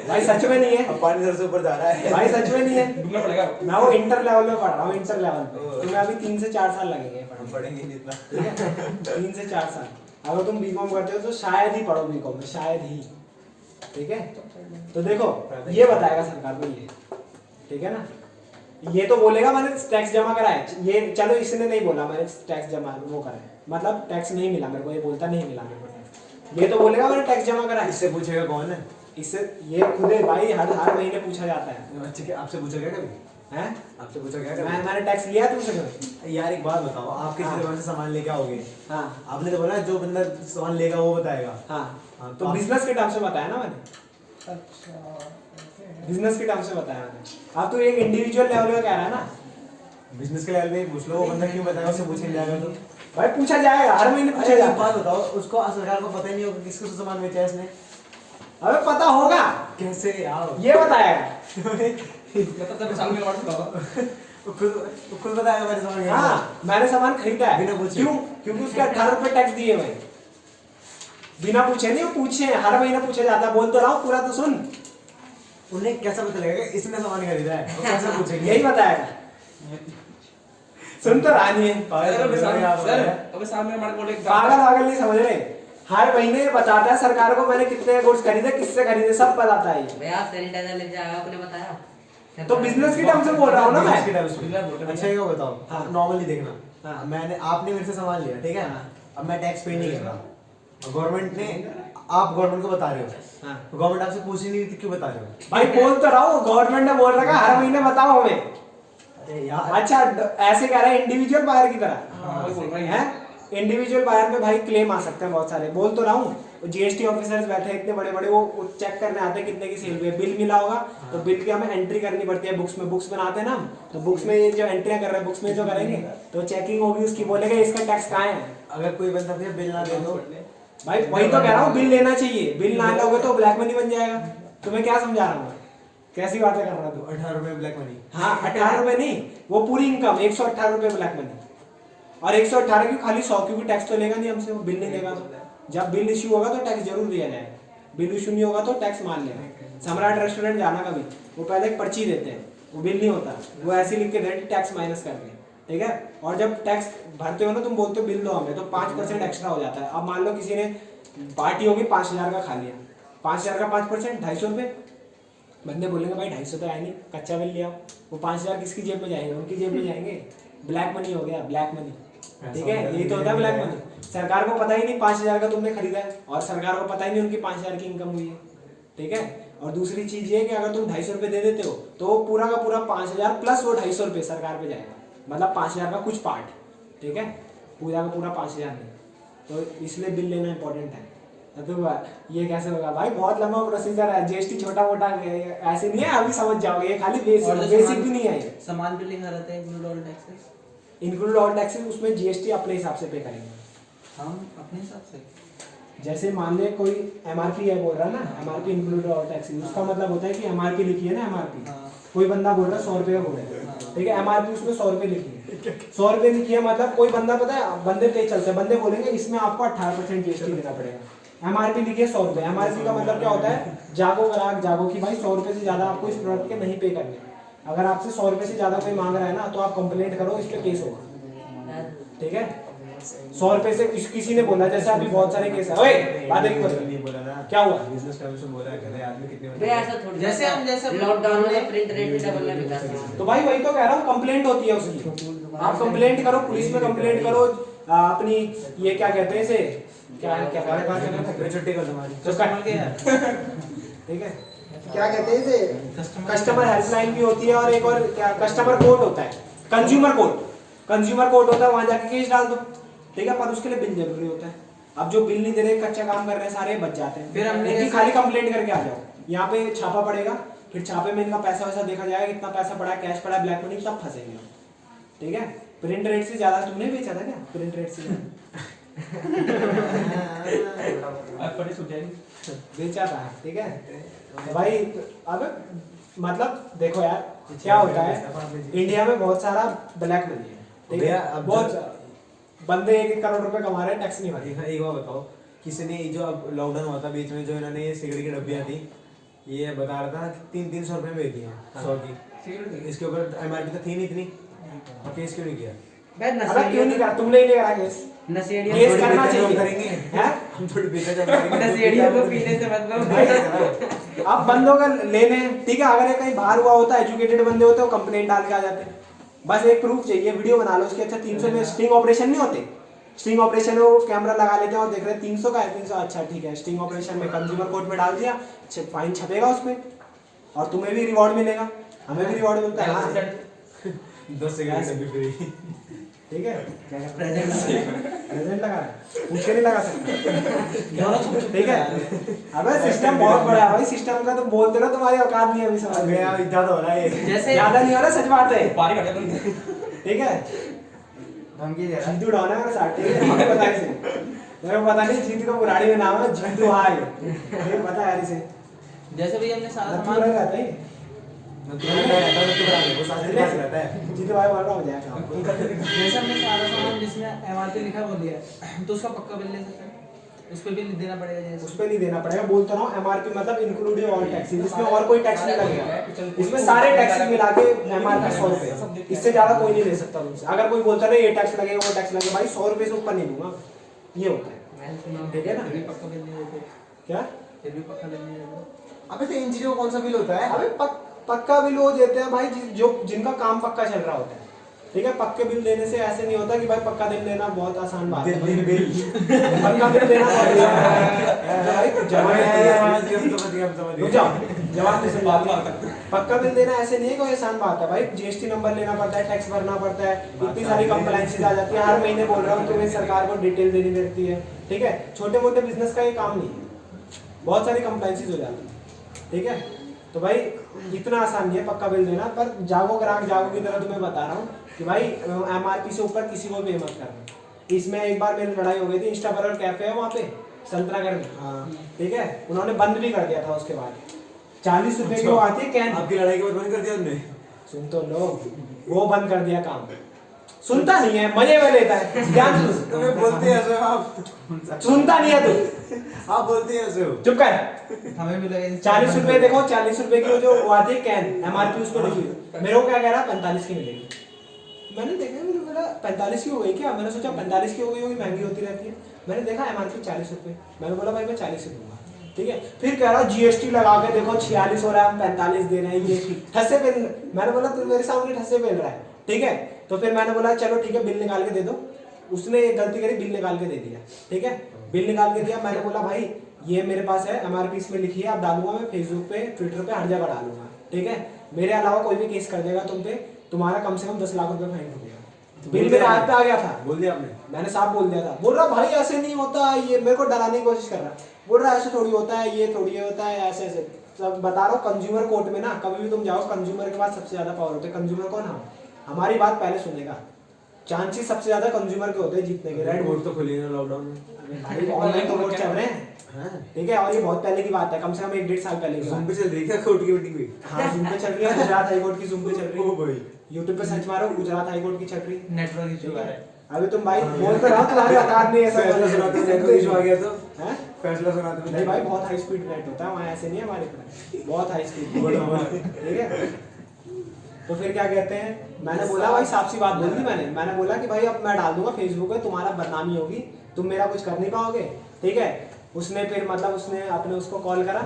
Speaker 1: भाई, सच में नहीं है
Speaker 2: अब पानी सर से ऊपर जा रहा है
Speaker 1: भाई, सच में नहीं है।
Speaker 3: ढूंढना पड़ेगा।
Speaker 1: मैं वो इंटर लेवल में पढ़ रहा हूँ, इंटर लेवल पे तुम्हें अभी 3 से 4 साल लगेंगे
Speaker 2: हम
Speaker 1: पढ़ने,
Speaker 2: पढ़ेंगे नहीं इतना।
Speaker 1: ठीक है, 3 से 4 साल। अगर तुम बीकॉम करते हो तो शायद ही पढ़ो बीकॉम में, शायद ही, ठीक है। तो देखो ये बताएगा सरकार को ये, ठीक है ना। ये तो बोलेगा मैंने टैक्स जमा करा है, ये चलो इसने नहीं बोला मैंने टैक्स जमा वो करा है, मतलब टैक्स नहीं मिला मेरे को, ये बोलता नहीं मिला मेरे को टैक्स, ये तो बोलेगा मैंने टैक्स जमा करा है।
Speaker 2: इससे पूछेगा कौन है,
Speaker 1: इससे ये खुद है भाई, हर महीने पूछा जाता है।
Speaker 2: अच्छा क्या आपसे पूछा गया कभी,
Speaker 1: हैं,
Speaker 2: आपसे पूछा गया
Speaker 1: मैंने टैक्स लिया तुमसे कभी?
Speaker 2: यार एक बात बताओ, आप किसी दुकान से सामान लेके आओगे,
Speaker 1: हाँ
Speaker 2: आपने तो बोला जो बंदा सामान लेगा वो बताएगा।
Speaker 1: हाँ,
Speaker 2: हाँ,
Speaker 1: तो
Speaker 2: आप-
Speaker 1: बिजनेस के टर्म से बताया ना मैंने,
Speaker 3: अच्छा,
Speaker 1: बिजनेस के टर्म से बताया मैंने। अब तो एक इंडिविजुअल लेवल का कह रहा है ना,
Speaker 2: बिजनेस के लेवल पे ही पूछ लो, वो बंदा क्यों बताएगा, उससे पूछ नहीं जाएगा तो।
Speaker 1: भाई पूछा जाएगा, हर महीने पूछा
Speaker 2: अच्छा एक
Speaker 1: जाएगा।
Speaker 2: बात बताओ, उसको सरकार को पता ही नहीं होगा किसको सामान बेचा है इसने?
Speaker 1: अबे पता होगा,
Speaker 2: कैसे यार?
Speaker 1: ये बताएगा।
Speaker 3: मतलब तभी साल में अवार्ड होगा।
Speaker 2: खुद बताएगा मैंने सामान बेचा है।
Speaker 1: हाँ मैंने सामान खरीदा है।
Speaker 2: बिना पूछे।
Speaker 1: क्यों? क्योंकि उसके 18 रुपए टैक्स दिए भाई। बिना पूछे नहीं, वो पूछे, हर महीने पूछा जाता है। बोल तो रहा हूँ, पूरा तो सुन।
Speaker 2: उन्हें कैसा पता लगेगा इसने सामान खरीदा है? वो कैसे पूछेंगे?
Speaker 1: यही बताएगा। सुन तो रहा नहीं है।
Speaker 3: अबे साल में हमारे बोले
Speaker 1: पागल वागल नहीं समझ रहे। हर महीने बताता है सरकार को मैंने कितने गुड्स खरीदे, किससे खरीदे, सब बताता है ये।
Speaker 4: भैया सैनिटाइजर लेके आया आपने बताया।
Speaker 1: तो बिजनेस की टर्म से बोल रहा हूँ ना मैं।
Speaker 2: बिजनेस की terms में। अच्छा ये बताओ,
Speaker 1: हाँ।
Speaker 2: नॉर्मली देखना,
Speaker 1: हाँ।
Speaker 2: मैंने आपने मेरे से सामान लिया, ठीक है, अब मैं टैक्स पे नहीं कर रहा, गवर्नमेंट ने, आप गवर्नमेंट को बता रहे हो,
Speaker 1: हाँ।
Speaker 2: गवर्नमेंट आपसे पूछ ही नहीं रही थी, क्यों बता रहे हो?
Speaker 1: भाई बोल तो रहा हूँ, गवर्नमेंट ने बोल रखा हर महीने बताओ हमें।
Speaker 2: अरे यार
Speaker 1: अच्छा ऐसे कह रहा है इंडिविजुअल बायर की तरह
Speaker 3: हाँ वही बोल रहे हैं।
Speaker 1: है। इंडिविजुअल बायर में भाई क्लेम आ सकते हैं बहुत सारे। बोल तो रहा हूँ, जीएसटी ऑफिसर्स बैठे हैं इतने बड़े बड़े, वो चेक करने आते हैं कितने की सेल हुई है। बिल मिला होगा तो बिल की हमें एंट्री करनी पड़ती है बुक्स में। बुक्स बनाते हैं ना हम, तो बुक्स में ये जो एंट्रियां कर रहे हैं, बुक्स में जो करेंगे तो चेकिंग होगी उसकी, बोलेगा इसका टैक्स कहाँ है।
Speaker 2: अगर कोई बंदा भैया बिल ना दे दो,
Speaker 1: भाई वही तो कह रहा हूँ, बिल लेना चाहिए। बिल ना लोगे तो ब्लैक मनी बन जाएगा। तुम्हें क्या समझा रहा हूँ मैं, कैसी बातें कर रहा
Speaker 2: तो
Speaker 1: तू?
Speaker 2: 18 रुपए ब्लैक मनी।
Speaker 1: हाँ 18 रुपए नहीं, वो पूरी इनकम 118 रुपए ब्लैक मनी। और 118 की खाली 100 क्योंकि टैक्स तो लेगा नहीं हमसे, वो बिल नहीं देगा। तो जब बिल इश्यू होगा तो टैक्स जरूर दिया जाएगा। बिल इश्यू नहीं होगा तो टैक्स मान लेगा। सम्राट रेस्टोरेंट जाना कभी, वो पहले एक पर्ची देते हैं, वो बिल नहीं होता, वो ऐसे लिख के देते टैक्स माइनस करके, ठीक है। और जब टैक्स भरते हो ना, तुम बोलते हो बिल दो हमें, तो 5% एक्स्ट्रा हो जाता है। अब मान लो किसी ने पार्टी होगी 5000 का खा लिया, 5000 का 5% 250 रुपये। बंदे बोलेंगे भाई 250 तो है नहीं, कच्चा बिल लिया। वो 5000 किसकी जेब में जाएंगे? उनकी जेब में जाएंगे। ब्लैक मनी हो गया, ब्लैक मनी, ठीक है। यही तो होता है ब्लैक मनी। सरकार को पता ही नहीं 5000 का तुमने खरीदा है, और सरकार को पता ही नहीं उनकी 5000 की इनकम हुई है, ठीक है। और दूसरी चीज ये कि अगर तुम 250 रुपये दे देते हो तो पूरा का पूरा 5000 प्लस वो 250 रुपये सरकार पे जाएगा, मतलब 5000 का कुछ पार्ट, ठीक है, पूरा का पूरा 5000 नहीं। तो इसलिए बिल लेना इंपॉर्टेंट है। तो ये कैसे होगा भाई? बहुत लंबा प्रोसीजर है। जीएसटी छोटा मोटा ऐसे नहीं है, अभी समझ जाओगे। ये खाली बेसिक भी नहीं है।
Speaker 5: सामान पे लिखा रहता है include all taxes.
Speaker 1: Include all taxes, उसमें जीएसटी अपने हिसाब से पे करेंगे
Speaker 5: हम अपने हिसाब से।
Speaker 1: जैसे मान ले कोई एमआरपी है बोल रहा है ना, एमआरपी इंक्लूड ऑल टैक्सेस, उसका मतलब होता है कि एमआरपी लिखी है ना, एमआरपी कोई बंदा बोल रहा है 100 रुपये का बोल रहा है, ठीक है, एमआरपी उसमें 100 रुपये लिखी है। 100 रुपये लिखी है मतलब कोई बंदा, पता है बंदे पे चलते हैं, बंदे बोलेंगे इसमें आपको 18% जीएसटी देना पड़ेगा। एमआरपी लिखी है 100 रुपये। एमआरपी का मतलब क्या होता है? जागो ग्राहक जागो कि भाई 100 रुपये से ज्यादा आपको इस प्रोडक्ट के नहीं पे करने। अगर आपसे 100 रुपये से ज्यादा कोई मांग रहा है ना, तो आप कंप्लेंट करो, इस पे केस होगा, ठीक है। 100 रुपये से किसी ने बोला, जैसे अभी बहुत सारे केस है। ओए बात एक
Speaker 2: नहीं बोला ना,
Speaker 1: क्या हुआ?
Speaker 2: बिजनेस टर्म से बोला है, आदमी कितने
Speaker 4: भैया ऐसा थोड़ी
Speaker 5: जैसे हम जैसे
Speaker 4: लॉकडाउन में प्रिंट रेट भी डबल में बिका था।
Speaker 1: तो भाई वही तो कह रहा हूँ, कंप्लेंट होती है उसकी। आप कंप्लेंट करो, पुलिस में कंप्लेंट करो, अपनी ये क्या कहते हैं इसे, क्या क्या
Speaker 2: हमारे पास है, छुट्टी कर तुम्हारी
Speaker 1: जो कस्टमर के ठीक है, क्या कहते हैं इसे, कस्टमर हेल्पलाइन भी होती है, और एक और क्या कस्टमर कोर्ट होता है, कंज्यूमर कोर्ट। कंज्यूमर कोर्ट होता है, वहां जाके केस डाल दो, ठीक है, पर उसके लिए बिल जरूरी होता है। अब जो बिल नहीं दे रहे, कच्चा काम कर रहे हैं, सारे बच जाते हैं।
Speaker 5: फिर हमने
Speaker 1: लेकिन
Speaker 5: जैसे-
Speaker 1: खाली कंप्लेंट करके आ जाओ, यहाँ पे छापा पड़ेगा, फिर छापे में इनका पैसा वैसा देखा जाएगा, कितना पैसा पड़ा है, कैश पड़ा है, ब्लैक मनी, तब फंसेंगे, ठीक है। प्रिंट रेट से ज्यादा तुमने बेचा था क्या? प्रिंट रेट से बेचा था, ठीक है भाई। अब मतलब देखो यार, क्या होता है इंडिया में बहुत सारा ब्लैक मनी है, ठीक
Speaker 2: भैया,
Speaker 1: है,
Speaker 2: अब
Speaker 1: बहुत बंदे 1-1 करोड़ रुपए कमा रहे हैं, टैक्स नहीं भर रहे।
Speaker 2: एक बार बताओ, किसी ने जो अब लॉकडाउन हुआ था बीच में, जो इन्होंने ये सिगरेट की डब्बियां थी, ये बता रहा था 300-300 रुपए में बेची हैं 100 की। इसके ऊपर एमआरपी तो थी नहीं इतनी, और केस क्यों नहीं किया?
Speaker 1: अरे क्यों नहीं करा? तुमने ही नहीं करा केस?
Speaker 5: नशेड़ियों
Speaker 1: केस
Speaker 2: थोड़ी
Speaker 1: करना
Speaker 2: बेचा जब
Speaker 1: चाहिए।
Speaker 2: करेंगे
Speaker 1: हैं?
Speaker 2: हम थोड़ी बेचा जब करेंगे।
Speaker 5: नशेड़ियों को पीने से मतलब
Speaker 1: अब बंदों का लेने, ठीक है, अगर ये कहीं बाहर हुआ होता है, एजुकेटेड बंदे होते हैं, वो कंप्लेंट डाल के आ जाते हैं। बस एक प्रूफ चाहिए, वीडियो बना लो उसके। अच्छा 300 में स्टिंग ऑपरेशन नहीं होते? स्टिंग ऑपरेशन में वो कैमरा लगा लेते हैं और देख रहे हैं 300 का है, 300, अच्छा ठीक है। स्टिंग ऑपरेशन में कंज्यूमर कोर्ट में डाल दिया, फाइन छपेगा उस पर, और तुम्हें भी रिवॉर्ड मिलेगा, हमें भी रिवॉर्ड मिलता है। हाँ
Speaker 2: 10 सिगरेट डब्बी फ्री,
Speaker 1: ठीक है, प्रेजेंट लगा रहा है, पूछ के नहीं लगा सकता, ठीक है। अबे सिस्टम बहुत बड़ा है भाई, सिस्टम का तुम बोलते रहो, तुम्हारी औकात नहीं है अभी समझ में।
Speaker 2: ज्यादा हो रहा है ये।
Speaker 5: जैसे
Speaker 1: ज्यादा नहीं हो रहा, सच बात है।
Speaker 3: पारी कटे
Speaker 1: ठीक है,
Speaker 5: धमकी दे रहा है।
Speaker 1: जीतू डॉन है मेरा साथ, ठीक है, हमें पता है इसे, मेरे को पता नहीं जीतू का पुरानी में नाम है जीतू हाय, ये पता है इसे,
Speaker 5: जैसे भी हमने सारा
Speaker 1: नथुरा
Speaker 5: सामान
Speaker 1: रहता है,
Speaker 2: वो शास्त्री पास रहता है।
Speaker 1: जीतू भाई बोल रहा हो जाएगा
Speaker 5: जैसे हमने सारा सामान जिसमें MRP लिखा वो दिया है, तो उसका पक्का बिल ले सकते हैं, उस पे बिल देना पड़ेगा जैसे।
Speaker 1: उस पे नहीं देना पड़ेगा, बोलता रहा हूँ एमआरपी मतलब इंक्लूडिंग ऑल टैक्सेस, इसमें और कोई टैक्स नहीं लगेगा, इसमें सारे टैक्सेस मिला के एमआरपी 100 रुपए, इससे ज्यादा कोई नहीं ले सकता तुमसे। अगर कोई बोलता है ये टैक्स लगेगा वो टैक्स लगेगा, भाई 100 रुपए से ऊपर नहीं दूंगा, ये होता है, ठीक है ना।
Speaker 5: फिर भी पक्का बिल नहीं देते,
Speaker 1: क्या
Speaker 5: फिर भी पक्का बिल नहीं देते।
Speaker 2: अबे तो इन चीजों का कौन सा बिल होता है?
Speaker 1: अबे पक्का बिल वो देते हैं भाई जो जिनका काम पक्का चल रहा होता है, ठीक है। पक्के बिल देने से ऐसे नहीं होता कि भाई पक्का बिल देना बहुत आसान बात है,
Speaker 2: दिन बिल
Speaker 1: पक्का बिल देना बहुत भाई जवाब नहीं सुन पाते। पक्का बिल देना ऐसे नहीं है कोई आसान बात है भाई, जीएसटी नंबर लेना पड़ता है, टैक्स भरना पड़ता है, इतनी सारी कंप्लायंसेस आ जाती है, हर महीने बोल रहा हूँ तुम्हें सरकार को डिटेल देनी पड़ती है, ठीक है। छोटे मोटे बिजनेस का ये काम नहीं है, बहुत सारी कंप्लायंसेस हो जाती है, ठीक है। तो भाई इतना आसान नहीं है पक्का बिल देना, पर जागो ग्राहक जागो की तरह तुम्हें बता रहा हूँ कि भाई एमआरपी से ऊपर किसी को भी मत करना। इसमें एक बार मेरी लड़ाई हो गई थी, इंस्टा पर कैफे है वहाँ पे संतरागढ़ में, ठीक है, उन्होंने बंद भी कर दिया था उसके बाद, 40 रुपए की वो आती है कैन।
Speaker 2: आपकी लड़ाई के बाद बंद कर दिया उन्होंने?
Speaker 1: सुन तो लो, वो बंद कर दिया काम, सुनता नहीं है, मजे में लेता है, ध्यान से सुन।
Speaker 2: तुम्हें बोलते हैं ऐसे आप,
Speaker 1: सुनता नहीं है तू,
Speaker 2: आप बोलते हैं ऐसे हो।
Speaker 1: चुप कर।
Speaker 5: हमें भी लगे
Speaker 1: 40 रुपए, देखो 40 रुपए की वो जो वो आती है कैन, एमआरपी उस पर लिखी हुई, मेरे को क्या कह रहा 45 की मिलेगी। मैंने देखा, मैंने बोला 45 की हो गई क्या, मैंने सोचा 45 की हो गई होगी, महंगी होती रहती है। मैंने देखा एमआरपी 40 रुपए, मैंने बोला भाई मैं 40 दूंगा, ठीक है। फिर कह रहा जीएसटी लगा के देखो 46 हो रहा है, हम 45 दे रहे हैं, ये ठस्से पे। मैंने बोला तू मेरे सामने ठस्से पेल रहा है, ठीक है। तो फिर मैंने बोला चलो ठीक है बिल निकाल के दे दो, उसने एक गलती करी, बिल निकाल के दे दिया, ठीक है, बिल निकाल के दिया। मैंने बोला भाई ये मेरे पास है एमआरपी इसमें लिखी है, आप डालूंगा मैं फेसबुक पे ट्विटर पे हर जगह डालूंगा, ठीक है। मेरे अलावा कोई भी केस कर देगा तुम पे, तुम्हारा कम से कम 10 लाख रुपए फाइन होगा। बिल मेरे हाथ पे आ गया था,
Speaker 2: बोल दिया आपने?
Speaker 1: मैंने साफ बोल दिया था। बोल रहा भाई ऐसे नहीं होता, ये मेरे को डराने की कोशिश कर रहा, बोल रहा ऐसे थोड़ी होता है, ये थोड़ी होता है, ऐसे ऐसे सब बता रहा हूँ। कंज्यूमर कोर्ट में ना कभी भी तुम जाओ, कंज्यूमर के पास सबसे ज्यादा पावर होते है। कंज्यूमर कौन? हम, हमारी बात पहले सुनेगा, चांसेस सबसे ज्यादा कंज्यूमर के होते हैं जीतने के। रेड
Speaker 2: कोर्ट तो खुली है लॉकडाउन में
Speaker 1: भाई, ऑनलाइन तो कोर्ट चल रहे हैं, ठीक है। और ये बहुत पहले की बात है, कम से कम 1-1.5 साल पहले की
Speaker 2: ज़ूम
Speaker 1: बात
Speaker 2: पे चल रही है क्या कोर्ट की मीटिंग भी?
Speaker 1: है। हाँ ज़ूम पे चल रही है, गुजरात हाई कोर्ट की ज़ूम पे चल रही
Speaker 2: ओ
Speaker 1: है,
Speaker 2: भाई
Speaker 1: यूट्यूब पे सर्च मारो गुजरात हाई कोर्ट की चल रही है।
Speaker 5: नेटवर्क इशू है।
Speaker 1: अभी तुम भाई बोल तो रहा तुम्हारी औकात नहीं है ऐसा
Speaker 2: फैसला सुनाते हैं, नेटवर्क इशू आ गया तो
Speaker 1: हैं?
Speaker 2: फैसला सुनाते हैं।
Speaker 1: नहीं भाई बहुत हाई स्पीड नेट होता है वहाँ, ऐसे नहीं है हमारे पर, बहुत हाई स्पीड, ठीक है। तो फिर क्या कहते हैं, मैंने बोला भाई साफ सी बात बोल दी मैंने बोला कि भाई अब मैं डाल दूंगा फेसबुक पे, तुम्हारा बदनामी होगी, तुम मेरा कुछ कर नहीं पाओगे, ठीक है। उसने फिर मतलब उसने अपने उसको कॉल करा,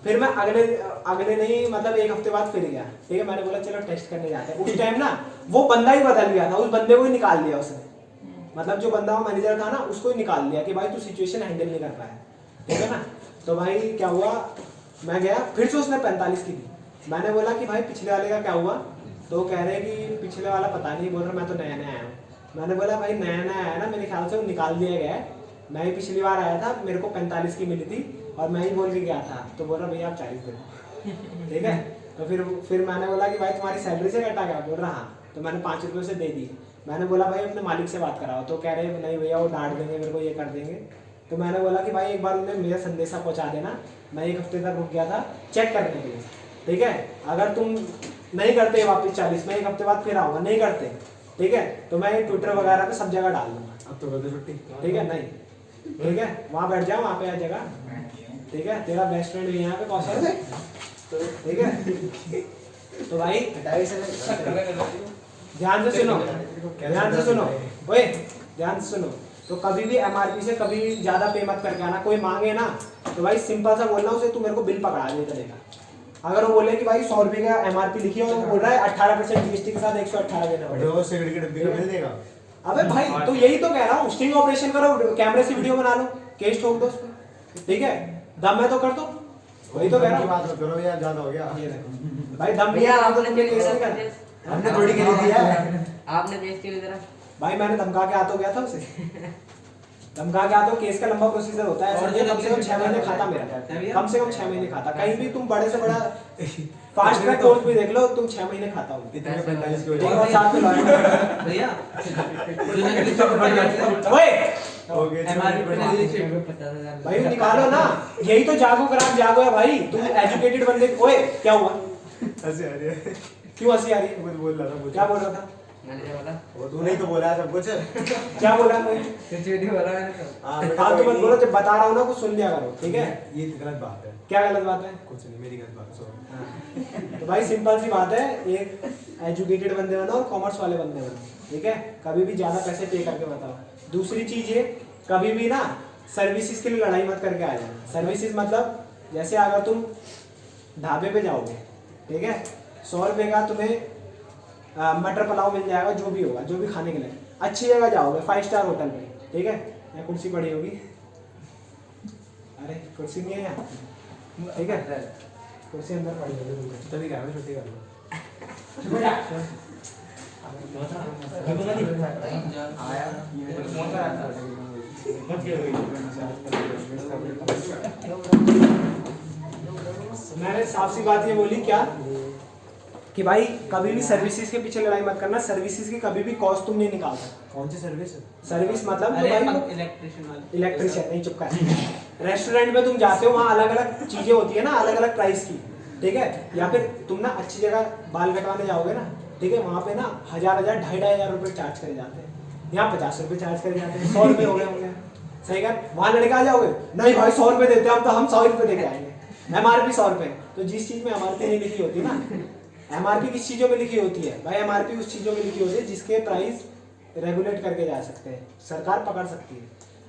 Speaker 1: फिर मैं अगले नहीं मतलब 1 हफ्ते बाद फिर गया, ठीक है। मैंने बोला चलो टेस्ट करने जाते हैं। उस टाइम ना वो बंदा ही बदल गया था, उस बंदे को ही निकाल दिया उसने, मतलब जो बंदा मैनेजर था ना उसको ही निकाल दिया कि भाई तू सिचुएशन हैंडल नहीं कर रहा है, ठीक है ना। तो भाई क्या हुआ, मैं गया फिर से, उसने 45 की दी। मैंने बोला कि भाई पिछले वाले का क्या हुआ, तो कह रहे कि पिछले वाला पता नहीं, बोल रहा मैं तो नया नया आया हूँ। मैंने बोला भाई नया नया आया ना, मेरे ख्याल से वो निकाल दिया गया है, मैं ही पिछली बार आया था, मेरे को 45 की मिली थी और मैं ही बोल के गया था। तो बोल रहा भैया आप 40 दे, ठीक है। तो फिर मैंने बोला कि भाई तुम्हारी सैलरी से कटा गया, बोल रहा हाँ। तो मैंने 5 रुपये से दे दिए। मैंने बोला भाई अपने मालिक से बात कराओ, तो कह रहे नहीं भैया वो डांट देंगे मेरे को, ये कर देंगे। तो मैंने बोला कि भाई एक बार उन्हें मेरा संदेशा पहुंचा देना, मैं 1 हफ्ते तक रुक गया था चेक करने के लिए, ठीक है। अगर तुम नहीं करते वापस 40, मैं 1 हफ्ते बाद फिर आऊँगा, नहीं करते, ठीक है, तो मैं ट्विटर वगैरह पे सब जगह डाल दूंगा।
Speaker 2: अब तो कर दो छुट्टी,
Speaker 1: ठीक है, नहीं ठीक है, वहाँ बैठ जाओ, वहाँ पे आ जगह, ठीक है। तेरा बेस्ट फ्रेंड भी यहाँ पे कौशल, ठीक है। तो भाई ध्यान से सुनो, ध्यान से सुनो, ओए ध्यान से सुनो। तो कभी भी एमआरपी से कभी ज्यादा पे मत करके आना। कोई मांगे ना तो भाई सिंपल सा बोलना उसे, तू मेरे को बिल पकड़ा दे चलेगा। अगर वो बोले कि भाई 100 रुपये का एमआरपी लिखी है और वो बोल रहा है 18% जीएसटी के साथ 118 देना पड़ेगा,
Speaker 2: तो सिगरेट की डब्बी का मिल देगा।
Speaker 1: अबे भाई तो यही तो कह रहा हूँ, स्टिंग ऑपरेशन करो, कैमरे से वीडियो बना लो, केस ठोक दो उसको, ठीक है। दम है तो कर दो, वही तो कह रहा हूँ।
Speaker 2: बात मत करो यार, ज्यादा हो गया।
Speaker 1: ये देखो भाई, दम
Speaker 4: भैया
Speaker 1: तो
Speaker 4: आपने
Speaker 1: तुमने केस नहीं
Speaker 4: क्या
Speaker 1: करा।
Speaker 2: हमने थोड़ी खरीदी दिया है।
Speaker 4: आपने जीएसटी वगैरह
Speaker 1: भाई मैंने धमका के आ तो गया था उसे, धमका के आ तो, केस का लंबा प्रोसीजर होता है,
Speaker 5: और
Speaker 1: ऐसा
Speaker 5: जो
Speaker 1: कम से कम 6 महीने खाता मेरा, कम से कम 6 महीने खाता। कहीं भी तुम बड़े से बड़ा फास्ट ट्रैक कोर्स भी देख लो, तुम 6 महीने खाता हो।
Speaker 2: इतने 45 की हो
Speaker 1: एक
Speaker 2: जाएगी।
Speaker 1: और साथ में लॉयर
Speaker 5: भैया
Speaker 1: ओए
Speaker 2: हो गए
Speaker 1: भाई निकालो ना, यही तो जागो ग्राहक जागो है भाई। तुम एजुकेटेड बंदे, ओए क्या हुआ,
Speaker 2: हंसी आ रही है।
Speaker 1: क्यों हंसी आ रही है?
Speaker 2: कुछ बोल रहा था,
Speaker 1: क्या बोल रहा था?
Speaker 3: मैंने क्या बोला?
Speaker 2: वो तूने ही तो बोला है सब कुछ।
Speaker 1: क्या बोला मैं?
Speaker 3: कुछ भी नहीं बोला मैंने तो।
Speaker 1: फालतू मत बोलो, जब बता रहा हूँ ना कुछ सुन लिया करो, ठीक है?
Speaker 2: ये गलत बात है।
Speaker 1: क्या गलत बात है?
Speaker 2: कुछ नहीं, मेरी गलत बात है, sorry।
Speaker 1: तो भाई सिंपल सी बात है, एक एजुकेटेड बंदे बनो और कॉमर्स वाले बंदे बनो, ठीक है? कभी भी ज्यादा पैसे पे करके बताओ। दूसरी चीज ये, कभी भी ना सर्विसेज के लिए लड़ाई मत करके आ जाना। सर्विसेज मतलब जैसे अगर तुम ढाबे पे जाओगे, ठीक है, 100 रुपये का तुम्हें मटर पुलाव मिल जाएगा, जो भी होगा, जो भी खाने के लिए अच्छी जगह जाओगे, 5 स्टार होटल में, ठीक है? यहाँ कुर्सी पड़ी होगी, अरे कुर्सी नहीं है यहाँ, ठीक है? कुर्सी अंदर पड़ी होगी,
Speaker 2: तभी कहा मैं छुट्टी कर लूँ।
Speaker 1: मैंने साफ सी बात ये बोली क्या कि भाई कभी भी सर्विसेज के पीछे लड़ाई मत करना। सर्विसेज की कभी भी कॉस्ट तुम नहीं निकाल सकते।
Speaker 2: कौन सी सर्विस?
Speaker 1: सर्विस मतलब जो
Speaker 5: अरे
Speaker 1: भाई
Speaker 5: इलेक्ट्रिशियन वाले,
Speaker 1: इलेक्ट्रिशियन नहीं, चुप कर। रेस्टोरेंट में तुम जाते हो, वहाँ अलग अलग चीजें होती है ना, अलग अलग प्राइस की, ठीक है? या फिर तुम ना अच्छी जगह बाल कटवाने जाओगे ना, ठीक है, वहाँ पे ना 1000 2,500 रुपये चार्ज करे जाते हैं। यहाँ 50 रुपये चार्ज करे जाते हैं, 100 रुपये हो गए होंगे, सही कर? वहाँ लड़के आ जाओगे, नहीं भाई 100 रुपये देते हैं हम, तो हम 100 रुपये देके आएंगे। MRP 100 रुपये। तो जिस चीज में MRP नहीं लिखी होती ना, MRP किस चीजों में लिखी होती है भाई? MRP उस चीजों में लिखी होती है जिसके प्राइस रेगुलेट करके जा सकते हैं, सरकार पकड़ सकती है।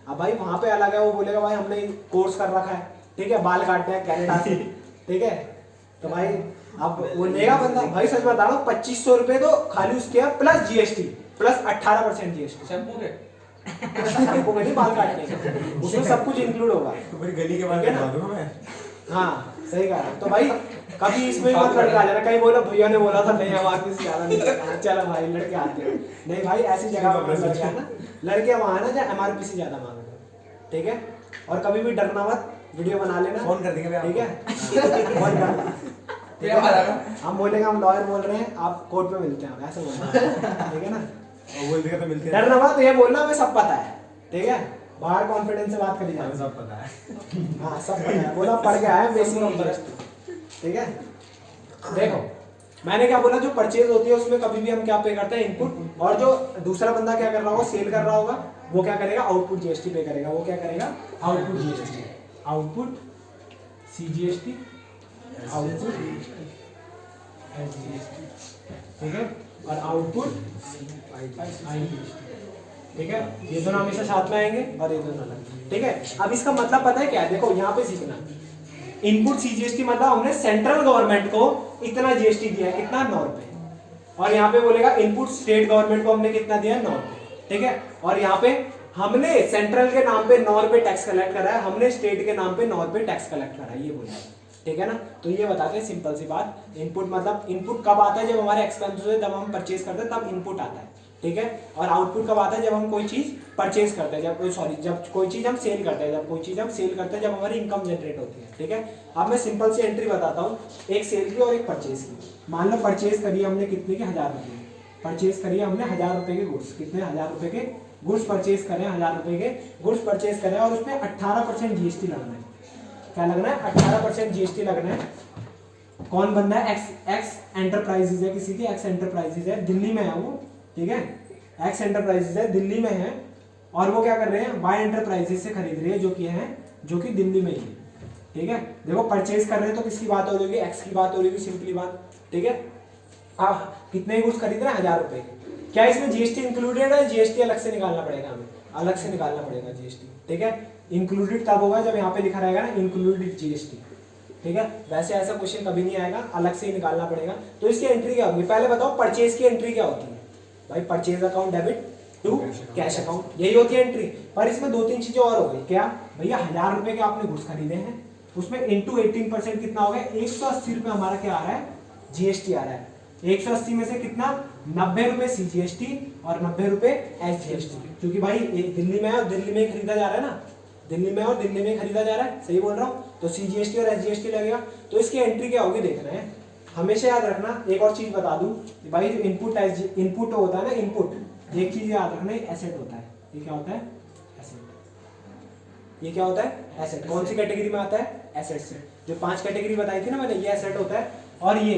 Speaker 1: अब भाई वहाँ पे अलग है, वो बोलेगा भाई हमने कोर्स कर रखा है, ठीक है, बाल काटते हैं कनाडा से, ठीक है, तो भाई अब वो लेगा बंदा। भाई सच बता रहा हूँ, 2500 रुपये तो खाली उसके plus GST plus 18% GST।
Speaker 3: Shampoo के
Speaker 1: शैम्पू में नहीं, बाल काटने का, उसमें सब कुछ इंक्लूड होगा।
Speaker 2: तो फिर गली के बाहर
Speaker 1: ठीक है ना?
Speaker 2: कटवा दूंगा मैं।
Speaker 1: हाँ सही कहा। तो भाई कभी इसमें मत लड़का आ जाना, कहीं बोला भैया ने बोला था नहीं हमारे से ज्यादा नहीं करना। चलो भाई लड़के आते हैं, नहीं भाई ऐसी जगह पर लड़के आना, लड़के वहाँ ना जहाँ MRP से ज्यादा मांग रहे हो, ठीक है? और कभी भी डरना मत, वीडियो बना लेना,
Speaker 2: फोन कर देंगे
Speaker 1: ठीक है? फोन करना, ठीक है? हम बोलेंगे हम लॉयर बोल रहे हैं, आप कोर्ट में मिलते हैं, ऐसे बोलना, ठीक है ना?
Speaker 2: और बोल देगा तो मिलते हैं।
Speaker 1: डरना मत, ये बोलना हमें सब पता है, ठीक है? बाहर कॉन्फिडेंस से बात करी
Speaker 2: हमें
Speaker 1: जाए,
Speaker 2: सब पता है।
Speaker 1: हाँ सब पता है, बोला पढ़ के आया बेसिक नॉलेज, ठीक है? देखो मैंने क्या बोला, जो परचेज होती है उसमें कभी भी हम क्या पे करते हैं? इनपुट। और जो दूसरा बंदा क्या कर रहा होगा, सेल कर रहा होगा, वो क्या करेगा? आउटपुट GST पे करेगा। वो क्या करेगा? Output GST, output CGST, output SGST, ठीक है? और आउटपुट IGST, ठीक है? ये दोनों हमेशा साथ में आएंगे और ये दोनों अलग, ठीक है? अब इसका मतलब पता है क्या है? देखो यहाँ पे सीखना, इनपुट CGST मतलब हमने सेंट्रल गवर्नमेंट को इतना GST दिया है, कितना? 9 रुपए। और यहाँ पे बोलेगा इनपुट स्टेट गवर्नमेंट को हमने कितना दिया है? 9 रुपए, ठीक है? और यहाँ पे हमने सेंट्रल के नाम पे 9 रुपए टैक्स कलेक्ट करा है, हमने स्टेट के नाम पे 9 रुपए टैक्स कलेक्ट करा है, ये बोला है, ठीक है ना? तो ये बताते हैं सिंपल सी बात। इनपुट मतलब इनपुट कब आता है? जब हमारे एक्सपेंसेस है, जब हम परचेज करते हैं तब इनपुट आता है, ठीक है? और आउटपुट कब आता है? जब हम कोई चीज परचेज करते हैं, जब कोई चीज हम सेल करते हैं, जब कोई चीज हम सेल करते हैं, जब हमारी इनकम जनरेट होती है, ठीक है? अब मैं सिंपल सी एंट्री बताता हूँ, एक सेल की और एक परचेज की। मान लो परचेज करी हमने कितने की? 1000 रुपये। परचेज करिए हमने 1000 रुपये के गुड्स, कितने? 1000 रुपये के गुड्स परचेज करें, 1000 रुपये के गुड्स परचेज करें, और उसमें 18% GST लगना है। क्या लगना है? 18% GST लगना है। कौन बंदा है? एक्स एंटरप्राइजेज है, किसी की एक्स एंटरप्राइजेज है, दिल्ली में है वो, ठीक है? एक्स एंटरप्राइजेज है, दिल्ली में है, और वो क्या कर रहे हैं? वाई एंटरप्राइजेज से खरीद रहे हैं, जो कि दिल्ली में ही है, ठीक है? देखो परचेज कर रहे हैं तो किसकी बात हो रही है? एक्स की बात हो रही है, सिंपली बात, ठीक है? आप कितने गुड्स खरीद रहे हैं? 1000 रुपये के। क्या इसमें GST इंक्लूडेड है? GST अलग से निकालना पड़ेगा, हमें अलग से निकालना पड़ेगा GST, ठीक है? इंक्लूडेड तब होगा जब यहाँ पे लिखा रहेगा ना इंक्लूडेड GST, ठीक है? वैसे ऐसा क्वेश्चन कभी नहीं आएगा, अलग से ही निकालना पड़ेगा। तो इसकी एंट्री क्या होगी? पहले बताओ परचेज की एंट्री क्या होती है भाई? Purchase account debit to cash account, यही होती है एंट्री। पर इसमें 2-3 चीजें और हो गई। क्या भैया? 1000 रुपये के आपने गुड्स खरीदे हैं, उसमें इंटू 18% कितना हो गया? 180 रुपये हमारा क्या आ रहा है? GST आ रहा है। 180 में से कितना? 90 रुपये CGST और 90 रुपये SGST, क्योंकि भाई दिल्ली में है और दिल्ली में ही खरीदा जा रहा है ना, दिल्ली में और दिल्ली में खरीदा जा रहा है, सही बोल रहा हूँ? तो CGST और SGST लगेगा। तो इसकी एंट्री क्या होगी देखना है। हमेशा याद रखना, एक और चीज बता दूं भाई, जो इनपुट होता है ना, इनपुट, एक चीज याद रखना, एसेट होता है। ये क्या होता है? एसेट। ये क्या होता है? एसेट। कौन सी कैटेगरी में आता है? एसेट से। जो 5 कैटेगरी बताई थी ना मैंने, ये एसेट होता है। और ये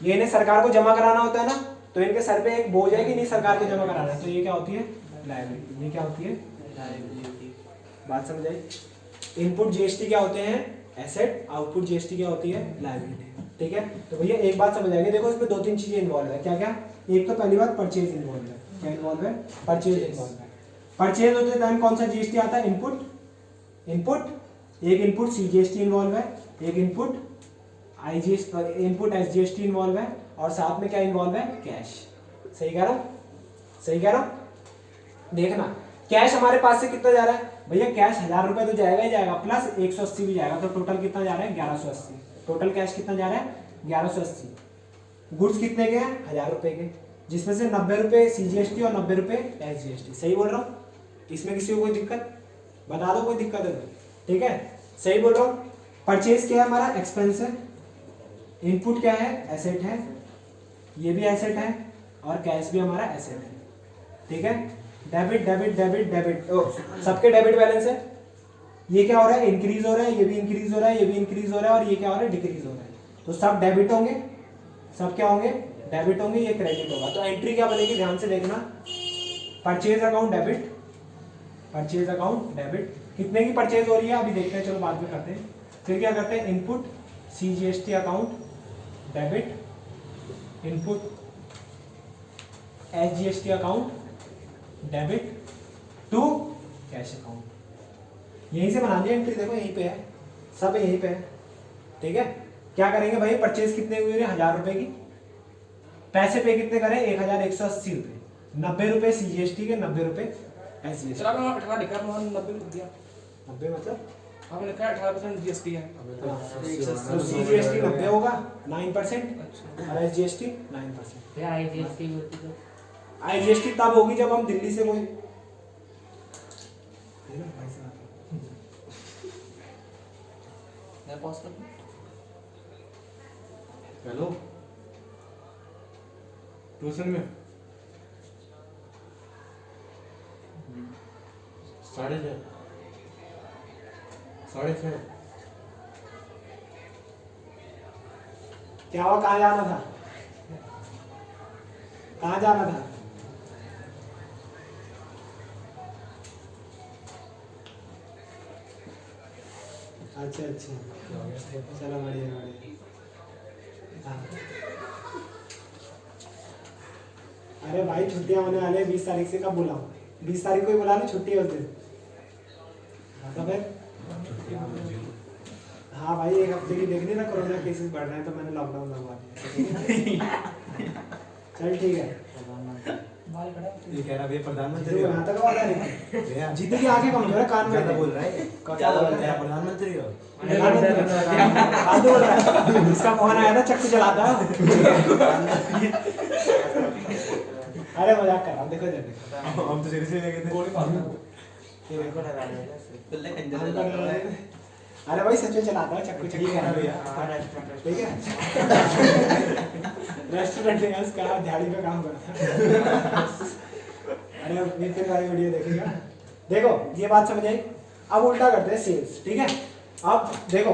Speaker 1: इन्हें सरकार को जमा कराना होता है ना, तो इनके सर पे एक बोझ है कि नहीं सरकार को जमा कराना है, तो ये क्या होती है? लायबिलिटी। ये क्या होती है? लायबिलिटी। बात समझ आई? इनपुट जीएसटी क्या होते हैं? एसेट। आउटपुट जीएसटी क्या होती है? लायबिलिटी। ठीक है, तो भैया एक बात समझ आएगी। देखो इसमें 2-3 चीजें इन्वॉल्व है। क्या क्या? एक तो पहली बात परचेज इन्वॉल्व है। क्या इन्वॉल्व है? परचेज इन्वॉल्व है। परचेज होते टाइम कौन सा जीएसटी आता है? इनपुट। एक इनपुट सीजीएसटी इन्वॉल्व है, एक इनपुट इनपुट एसजीएसटी इन्वॉल्व है, और साथ में क्या इन्वॉल्व है? कैश। सही कह रहा हूं? सही कह रहा हूं? देखना कैश हमारे पास से कितना जा रहा है भैया? कैश 1000 रुपए तो जाएगा ही जाएगा, प्लस 180 भी जाएगा, तो टोटल कितना जा रहा है? 1180। टोटल कैश कितना जा रहा है? 1180। गुड्स कितने के हैं? 1000 रुपए के, जिसमें से 90 रुपए सीजीएसटी और 90 रुपए एसजीएसटी। सही बोल रहा हूँ? इसमें किसी को कोई दिक्कत? बता दो कोई दिक्कत है तो। ठीक है, सही बोल रहा हूँ? परचेज क्या है हमारा? एक्सपेंस है। इनपुट क्या है? एसेट है। ये भी एसेट है, और कैश भी हमारा एसेट है। ठीक है, डेबिट डेबिट डेबिट डेबिट, सबके डेबिट बैलेंस है। ये क्या हो रहा है? इंक्रीज हो रहा है, ये भी इंक्रीज हो रहा है, ये भी इंक्रीज हो रहा है, और ये क्या हो रहा है? डिक्रीज हो रहा है। तो सब डेबिट होंगे, सब क्या होंगे? डेबिट होंगे, ये क्रेडिट होगा। तो एंट्री क्या बनेगी? ध्यान से देखना, purchase account debit, purchase account debit. कितने की परचेज हो रही है अभी देखते हैं, चलो बाद में करते हैं। फिर क्या करते हैं? Input CGST account debit, input SGST account debit to cash account. यहीं से बना दिया एंट्री, देखो यहीं पे है, सब यहीं पे है। ठीक है, क्या करेंगे भाई? परचेज कितने हुए? 1000 रुपए की। पैसे पे कितने करें? 1180 रुपए। 90 रुपए सीजीएसटी के, 90 रुपए एसजीएसटी।
Speaker 3: चलो आपने 18 लिखा, तो 90 लिख दिया।
Speaker 1: 90 मतलब
Speaker 3: आपने लिखा 18% जीएसटी है।
Speaker 1: तो सीजीएसटी 90 होगा, 9%, और एसजीएसटी 9%।
Speaker 4: फिर आईजीएसटी होती तो
Speaker 1: आईजीएसटी तब होगी जब हम दिल्ली से कोई
Speaker 3: मैं पॉज कर दूं?
Speaker 2: हेलो, ट्यूशन में 6:30 6:30।
Speaker 1: क्या हुआ? कहाँ जाना था? कहाँ जाना था? अच्छा अच्छा, चलो बढ़िया बढ़िया। हाँ। अरे भाई छुट्टियां होने वाले 20 तारीख से। कब बुलाऊं? 20 तारीख को ही बुला लो, छुट्टी है उस दिन। तो फिर हाँ भाई, एक हफ्ते की देखनी ना, कोरोना केसेस बढ़ रहे हैं तो मैंने लॉकडाउन लगवा दिया। चल ठीक है।
Speaker 3: बाल कटा
Speaker 2: ये कह रहा भैया प्रधानमंत्री
Speaker 1: तेरे
Speaker 2: हो।
Speaker 1: यहाँ तक आवाज आ रही है?
Speaker 2: भैया
Speaker 1: जीती की आंखें कमजोर है, कान में
Speaker 2: ज्यादा बोल रहा है।
Speaker 1: क्या बोल रहा है?
Speaker 2: प्रधानमंत्री हो।
Speaker 1: फालतू बोल रहा है। इसका फोन आया था, चक्कू चलाता है। अरे मजाक कर रहा हूँ, देखो देखो।
Speaker 2: हम तो सीरियसली ले गए थे।
Speaker 3: गोली मार दो।
Speaker 1: अरे भाई सच में चलाता है, चक्कू चक्कू
Speaker 2: ठीक है ना भैया?
Speaker 1: ठीक है। रेस्टोरेंट है उसका, दिहाड़ी पे काम करता है। अरे नितिन भाई वीडियो देखेगा। देखो ये बात समझ आई। अब उल्टा करते हैं, सेल्स। ठीक है, अब देखो,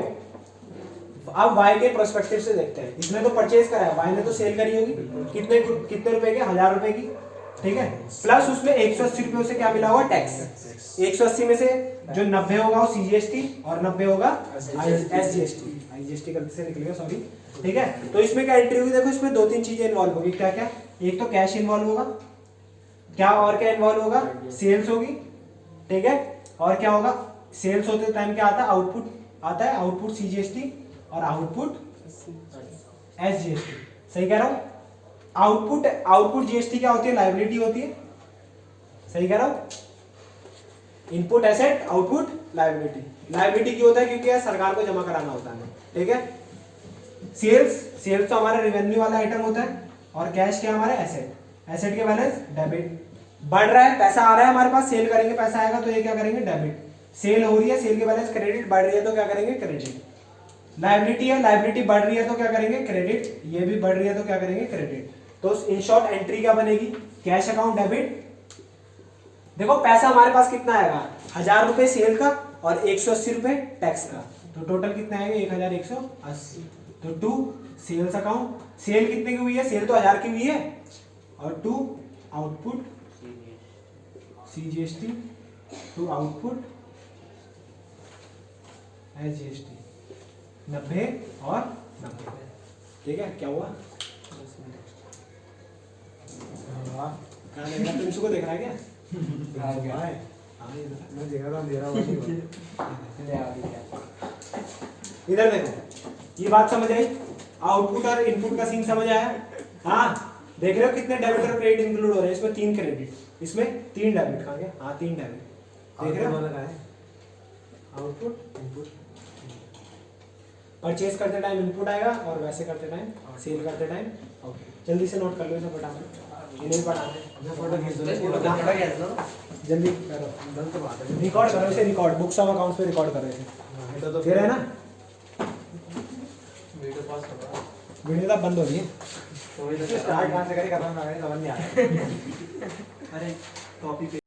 Speaker 1: अब वाई के प्रोस्पेक्टिव से देखते हैं। इसने तो परचेज करा है, वाई ने तो सेल करी होगी। कितने कितने रुपए के? 1000 रुपए की। ठीक है, प्लस उसमें 180 रुपये से क्या मिला हुआ? टैक्स। 180 में से जो 90 होगा वो सीजीएसटी, और 90 होगा एसजीएसटी। आईजीएसटी गलती से निकल गया, सॉरी। ठीक है, तो इसमें क्या एंट्री होगी? देखो इसमें 2-3 चीजें इन्वॉल्व होगी। क्या क्या? एक तो कैश इन्वॉल्व होगा, क्या और क्या इन्वॉल्व होगा? सेल्स होगी। ठीक है, और क्या होगा? सेल्स होते टाइम क्या आता है? आउटपुट आता है, आउटपुट सीजीएसटी और आउटपुट एसजीएसटी। सही कह रहा हूं? आउटपुट जीएसटी क्या होती है? लायबिलिटी होती है। सही कह रहा हूं? Input asset, output liability. Liability क्यों होता है? क्योंकि यार सरकार को जमा कराना होता है। ठीक है, सेल्स तो हमारा रेवेन्यू वाला आइटम होता है, और कैश क्या हमारा? एसेट। एसेट के बैलेंस डेबिट। बढ़ रहा है, पैसा आ रहा है हमारे पास, सेल करेंगे पैसा आएगा, तो ये क्या करेंगे? डेबिट। सेल हो रही है, सेल के बैलेंस क्रेडिट। बढ़ रही है तो क्या करेंगे? क्रेडिट। लायबिलिटी है, लायबिलिटी बढ़ रही है तो क्या करेंगे, क्रेडिट, ये भी बढ़ रही है तो क्या करेंगे, क्रेडिट। तो इन शॉर्ट एंट्री क्या बनेगी, कैश अकाउंट डेबिट। देखो पैसा हमारे पास कितना आएगा, 1000 रुपए सेल का और 180 रुपए टैक्स का, तो टोटल कितना आएगा 1180। तो टू सेल्स अकाउंट, सेल कितने की हुई है, सेल तो 1000 की हुई है, और to output CGST, to output SGST, 90 और 90। ठीक है, क्या हुआ, कहाँ देख रहा है, प्रिंसू को देख रहा है क्या? हाँ,
Speaker 2: मैं देख रहा हूँ, दे रहा हूँ।
Speaker 1: इधर देखो, ये बात समझ आई, आउटपुट और इनपुट का सीन समझ आया। हाँ देख रहे हो कितने डेबिट और क्रेडिट इंक्लूड हो रहे हैं, इसमें 3 क्रेडिट, इसमें 3 डेबिट, कहाँ गया, हाँ 3 डेबिट, देख रहे हो, आउटपुट इनपुट। परचेज करते टाइम इनपुट आएगा और वैसे करते टाइम, सेल करते टाइम आउटपुट। जल्दी से नोट कर लो इसे फटाफट, इन्हें भी पढ़ाना है,
Speaker 2: फोटो खींच दो।
Speaker 1: जल्दी करो,
Speaker 2: गलत बात है।
Speaker 1: रिकॉर्ड करो इसे, रिकॉर्ड बुक्स ऑफ अकाउंट्स पे रिकॉर्ड करो इसे,
Speaker 2: तो
Speaker 1: फिर है ना,
Speaker 2: वीडियो पास कर रहा
Speaker 1: वीडियो तो बंद हो रही है।
Speaker 2: तो स्टार्ट कहाँ से करें, खत्म ना करें, समझ नहीं आ रहा।
Speaker 1: अरे कॉपी पे